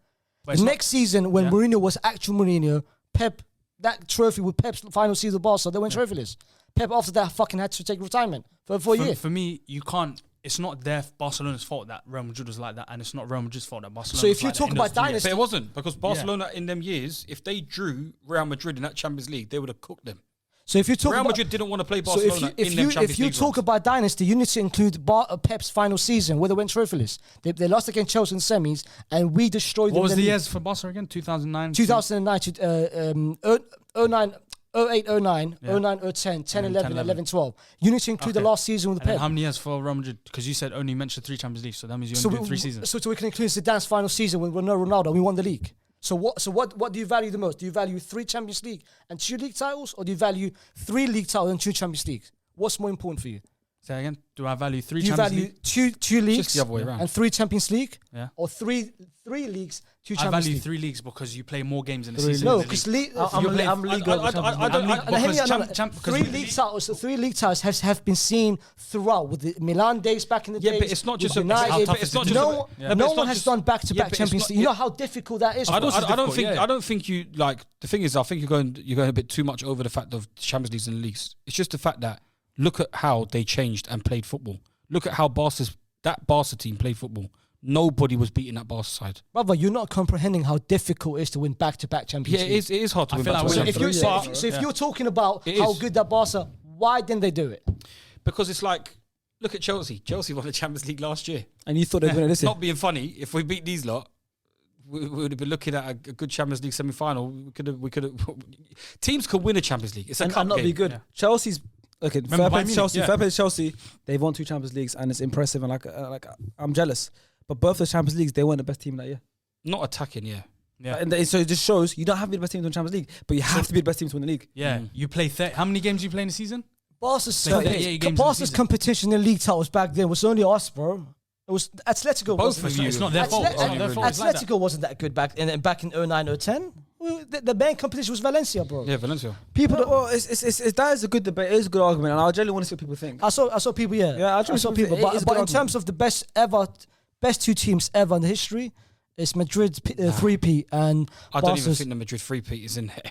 S4: But it's
S3: The
S4: not-
S3: next season, when
S4: Yeah.
S3: Mourinho was actual Mourinho, Pep, that trophy with Pep's final season of Barca, they went trophyless. Pep after that fucking had to take retirement for a year.
S4: For me, you can't. It's not their Barcelona's fault that Real Madrid was like that, and it's not Real Madrid's fault that Barcelona.
S3: So if
S4: was
S3: you
S4: like
S3: talk
S4: that in
S3: about
S4: those 3 years.
S3: dynasty-
S2: But it wasn't because Barcelona in them years, if they drew Real Madrid in that Champions League, they would have cooked them.
S3: So if you talk
S2: Real
S3: about
S2: Madrid didn't want to play
S3: so
S2: Barcelona in them Champions
S3: if you
S2: League
S3: talk
S2: runs.
S3: about dynasty, you need to include Pep's final season where they went trophyless. They lost against Chelsea in semis, and we destroyed them.
S4: What was
S3: in
S4: the
S3: league.
S4: years for Barca again? 2009.
S3: 2009 to 09, 08, 09,
S4: Yeah.
S3: 09, 010, 10,
S4: And
S3: 11,
S4: 10,
S3: 11, 12. You need to include the
S4: Okay.
S3: last season with
S4: And then
S3: Pep.
S4: how many years for Real Madrid? Because you said only mentioned 3 Champions League, so that means you
S3: So
S4: only do 3 seasons.
S3: So we can include Zidane's final season when we know Ronaldo and we won the league. So what do you value the most? Do you value 3 Champions League and 2 league titles, or do you value 3 league titles and 2 Champions Leagues? What's more important for you?
S4: Say again. Do I value 3
S3: Do you
S4: Champions
S3: value
S4: League?
S3: two leagues
S2: Just the other way around.
S3: and 3 Champions League,
S4: Yeah.
S3: or three leagues, 2
S4: I
S3: Champions
S4: value
S3: League?
S4: 3 leagues because you play more games in the
S1: Three
S4: season.
S3: No,
S4: in the
S3: because
S4: league.
S1: I'm
S3: you're playing-
S1: league
S2: I-
S1: over
S2: I-
S1: Champions
S2: I-
S1: League.
S2: I don't-
S3: And hear me
S4: because
S3: out.
S4: because
S3: Three league titles have been seen throughout with the Milan days back in the
S2: Yeah,
S3: days.
S2: but it's not just
S3: with
S2: a-
S3: United.
S4: how tough
S2: it's
S4: is
S2: not
S4: it?
S2: just
S3: no,
S2: a-
S3: no
S2: but it's
S3: one
S2: not
S3: has
S2: just-
S3: done back-to-back
S2: yeah, but it's
S3: Champions
S2: not-
S3: League. You know how difficult that is.
S2: I
S3: for
S2: don't,
S3: us?
S2: I don't
S4: difficult,
S2: think.
S4: yeah.
S2: I don't think you like. The thing is, I think you're going a bit too much over the fact of Champions Leagues and leagues. It's just the fact that look at how they changed and played football. Look at how that Barca team played football. Nobody was beating that Barca side.
S3: Brother, you're not comprehending how difficult it is to win back-to-back Champions
S2: Yeah,
S3: League.
S2: it is hard to
S4: I
S2: win.
S4: feel
S2: back
S4: like
S2: to
S4: we-
S2: back.
S3: If you're,
S2: But-
S3: so if you're talking about
S2: It
S3: how
S2: is.
S3: good that Barca, why didn't they do it?
S2: because it's like, look at Chelsea. Chelsea won the Champions League last year.
S1: And you thought they'd win it this year.
S2: Not being funny, if we beat these lot, we would have been looking at a good Champions League semi-final. We could have. Teams could win a Champions League. It's a
S1: and
S2: cup
S1: not
S2: game.
S1: be good.
S4: Yeah.
S1: Chelsea's okay.
S4: Remember
S1: Fair play
S4: Bayern
S1: to
S4: Munich,
S1: Chelsea.
S4: yeah.
S1: Fair play to Chelsea. They've won 2 Champions Leagues and it's impressive. And like I'm jealous. But both the Champions Leagues, they weren't the best team that year.
S2: Not attacking, yeah.
S4: Yeah.
S1: And so it just shows you don't have to be the best team to win the Champions League, but you have to be the best team to win the league.
S4: Yeah, you play 30. How many games do you play in a season?
S3: Barca's,
S4: Play 38 games in the
S3: Barca's
S4: season.
S3: competition in league titles back then was only us, bro. It was Atletico.
S2: Both of you.
S4: It's not their fault. It's not their fault. It's like that.
S3: Atletico wasn't that good back in 09 or 10. The main competition was Valencia, bro.
S2: Yeah, Valencia.
S3: People.
S1: Well, that is a good debate. It is a good argument, and I generally want to see what people think.
S3: I saw people. Yeah,
S1: I
S3: I saw people.
S1: it is a
S3: But
S1: good
S3: in terms of the best two teams ever in the history, it's Madrid 3-peat and
S2: I don't even
S3: Barca's-
S2: think the Madrid 3-peat is in there.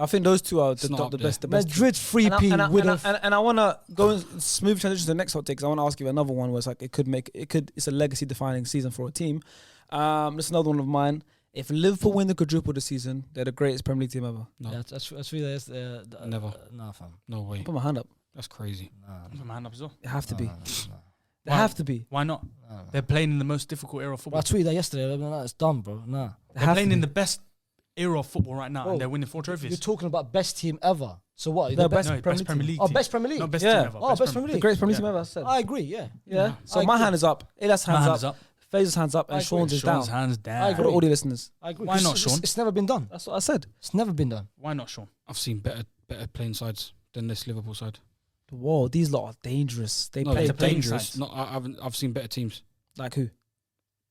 S1: I think those two are
S2: It's not
S1: the
S2: up
S1: best.
S2: there.
S1: The best.
S3: Madrid 3-peat with
S1: And I want to go and smooth transition to the next hot take because I want to ask you another one where it's like it's a legacy defining season for a team. This is another one of mine. If Liverpool win the quadruple this season, they're the greatest Premier League team ever.
S2: No,
S3: Yeah, that's really
S2: never.
S3: Nah, fam.
S2: No way.
S1: Put my hand up.
S2: That's crazy.
S4: Put my hand up as well.
S1: They have to be.
S3: Nah.
S1: They have to be.
S4: Why not? They're playing in the most difficult era of
S3: Bro, I
S4: football.
S3: tweeted that yesterday. Nah, it's dumb, bro. Nah.
S4: They're playing in the best era of football right now,
S3: Bro,
S4: and they're winning 4
S3: You're
S4: trophies.
S3: talking about best team ever. So what?
S1: They're
S3: The
S1: best
S4: No,
S1: Premier
S4: best
S1: League
S4: Premier
S1: team.
S4: League.
S3: Oh,
S4: team.
S3: best Premier League.
S4: Not best
S2: Yeah.
S4: team ever.
S3: Oh, best Premier
S1: The
S3: League.
S1: greatest Premier League
S4: Yeah.
S1: team ever. I said.
S3: I agree. Yeah.
S1: Yeah. So
S3: I
S1: my
S3: agree.
S1: hand is up. Elias
S4: My
S1: hands
S4: hand is
S1: up.
S4: up.
S1: Fazel's hands up,
S3: I
S1: and
S3: agree.
S1: Sean's is down.
S4: Sean's hands down.
S3: I
S1: For the
S3: agree.
S1: audio listeners,
S3: I agree.
S4: Why
S3: 'Cause
S4: not,
S3: it's-
S4: Sean?
S3: It's never been done.
S1: that's what I said.
S3: It's never been done.
S4: Why not, Sean?
S2: I've seen better playing sides than this Liverpool side.
S1: Whoa, these lot are dangerous. They
S2: No,
S1: play
S2: they're
S4: playing
S2: dangerous.
S4: sides.
S2: No, I've seen better teams.
S1: like who?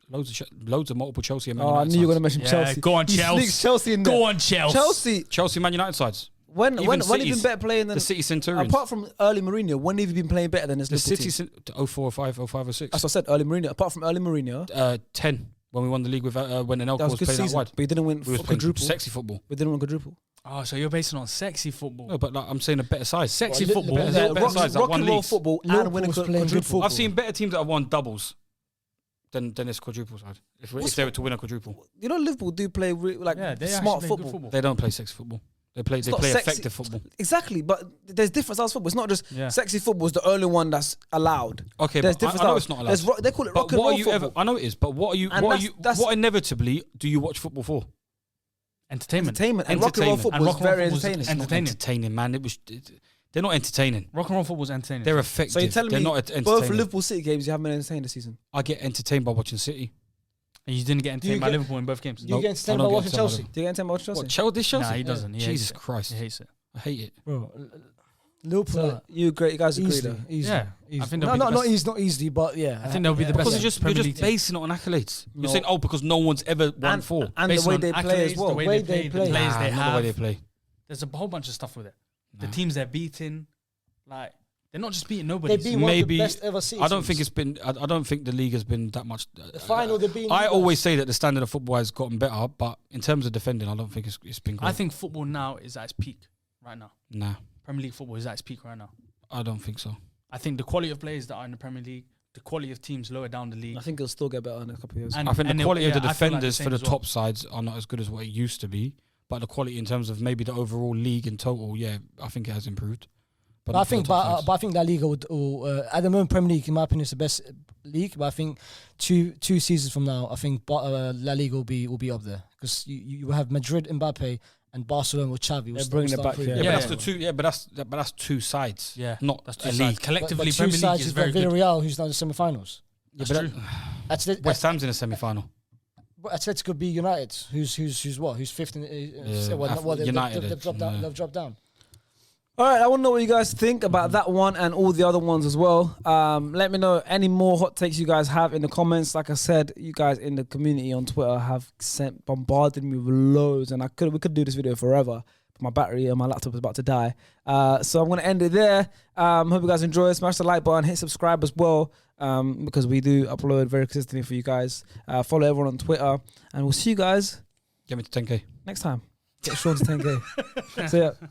S2: Loads of multiple Chelsea and Man
S1: Oh, I
S2: United
S1: knew you were going to
S2: sides.
S1: mention
S4: Yeah,
S1: Chelsea.
S4: go on,
S1: He
S4: Chelsea.
S1: sneaks Chelsea in there.
S4: Go on, Chelsea.
S2: Chelsea Man United sides.
S1: When
S2: Even
S1: even
S2: City's-
S1: better playing than
S2: The City Centurions.
S1: apart from early Mourinho, when have you been playing better than this
S2: The
S1: Liverpool
S2: City
S1: team?
S2: 04, 05, 05 or 06.
S1: That's what I said. Early Mourinho. Apart from early Mourinho,
S2: 10 when we won the league with when Anelka
S1: that was
S2: was
S1: a good
S2: playing out
S1: season.
S2: wide.
S1: But you didn't win
S2: We was playing
S1: quadruple.
S2: sexy football.
S1: We didn't win quadruple.
S4: Oh, so you're basing on sexy football.
S2: No, but like, I'm saying a better size.
S4: Sexy
S3: Well,
S4: football.
S2: better-
S1: Yeah,
S2: better
S1: rock,
S2: sides that
S1: rock
S2: won
S1: and roll
S2: leagues.
S1: football and
S3: Liverpool's
S1: winning
S3: playing good
S1: quadruple.
S3: football.
S2: I've seen better teams that have won doubles than this quadruple side. If they were to win a quadruple,
S1: You know, Liverpool do play
S4: Yeah, they
S1: smart
S4: actually play good
S1: football.
S2: they don't play sexy football. They play
S1: not sexy.
S2: effective football.
S1: Exactly, but there's different styles of football. It's not just
S4: Yeah.
S1: sexy football is the only one that's allowed.
S2: Okay,
S1: There's
S2: but
S1: different
S2: I know
S1: styles.
S2: it's not allowed.
S1: There's they call it
S2: But
S1: rock and
S2: what
S1: roll
S2: are you
S1: football.
S2: ever? I know it is, but what are you?
S1: And that's-
S2: What inevitably do you watch football for?
S4: Entertainment.
S1: Entertainment and rock and roll
S2: Entertainment.
S1: football
S4: And
S1: is
S4: rock and roll
S1: very
S4: football's
S1: entertaining.
S2: It's not
S4: Entertaining.
S2: entertaining, man. They're not entertaining.
S4: Rock and roll football's entertaining.
S2: They're effective.
S1: So you're telling
S2: They're
S1: me
S2: not entertaining.
S1: both Liverpool City games you haven't been entertained this season?
S2: I get entertained by watching City.
S4: and you didn't get entertained
S3: You
S4: by
S3: get-
S4: Liverpool in both games.
S3: You
S2: Nope,
S3: get
S2: I
S3: entertained
S2: don't
S3: by
S2: get
S3: watching
S2: entertained by
S3: Chelsea.
S1: Do you get entertained by watching
S2: What,
S1: Chelsea?
S2: This Chelsea?
S4: Nah, he doesn't. He hates
S2: Jesus
S4: it.
S2: Christ.
S4: He hates it.
S2: I hate it.
S3: Bro, Liverpool.
S1: So you guys agree
S3: Easily,
S1: though?
S3: easily.
S4: Yeah,
S3: easily.
S4: I think
S3: no,
S4: they'll be the
S3: not
S4: best.
S3: easy, not easily, but yeah.
S4: I think they'll be the best.
S2: Because
S4: Yeah.
S2: you're
S4: Premier
S2: just
S4: League team.
S2: basing it on accolades.
S1: No.
S2: You're saying, oh, because no one's ever won
S1: And-
S2: four.
S1: and
S4: Based
S1: the way
S4: on
S1: they play as
S4: accolades,
S1: well.
S4: The way they play, the players
S2: Nah,
S4: they
S2: not the
S4: have.
S2: way they play.
S4: There's a whole bunch of stuff with it. The
S2: Nah.
S4: teams they're beating, like they're not just beating nobody.
S3: They've been one of the
S2: Maybe-
S3: best ever seasons.
S2: I don't think it's been. I don't think the league has been that much.
S3: The final, they've been.
S2: I always say that the standard of football has gotten better, but in terms of defending, I don't think it's been great.
S4: I think football now is at its peak right now.
S2: Nah,
S4: Premier League football is at its peak right now.
S2: I don't think so.
S4: I think the quality of players that are in the Premier League, the quality of teams lower down the league,
S1: I think it'll still get better in a couple of years.
S4: and
S2: I think the
S4: and
S2: quality of the
S4: I feel like
S2: defenders
S4: same
S2: for the
S4: as well.
S2: top sides are not as good as what it used to be. But the quality in terms of maybe the overall league in total, yeah, I think it has improved.
S3: But
S2: not
S3: I
S2: for
S3: think,
S2: the top sides.
S3: but I think La Liga will at the moment Premier League, in my opinion, is the best league. But I think two seasons from now, I think La Liga will be up there because you have Madrid, Mbappe, and Barcelona with Xavi.
S1: They're bringing it back,
S3: Three.
S1: yeah.
S2: yeah,
S4: Yeah,
S2: but that's
S4: yeah.
S2: the two. Yeah, but that's two sides.
S4: Yeah,
S2: not
S4: that's
S2: a
S4: two
S2: league.
S4: sides. Collectively,
S3: But two
S4: Premier League
S3: sides,
S4: is
S3: you've
S4: very
S3: got
S4: good.
S3: Villarreal, who's now in the semi-finals.
S4: That's
S2: but
S4: true.
S2: West Ham's in the semi-final.
S3: Atletico B United, who's fifth in
S2: United,
S3: they've dropped down.
S2: yeah.
S3: They've dropped down.
S1: All right, I want to know what you guys think about that one and all the other ones as well. Let me know any more hot takes you guys have in the comments. Like I said, you guys in the community on Twitter have bombarded me with loads, and we could do this video forever. But my battery and my laptop is about to die, so I'm gonna end it there. Hope you guys enjoy. Smash the like button, hit subscribe as well, because we do upload very consistently for you guys. Follow everyone on Twitter, and we'll see you guys
S2: Get me to 10K.
S1: next time. Get Sean to 10K. So yeah.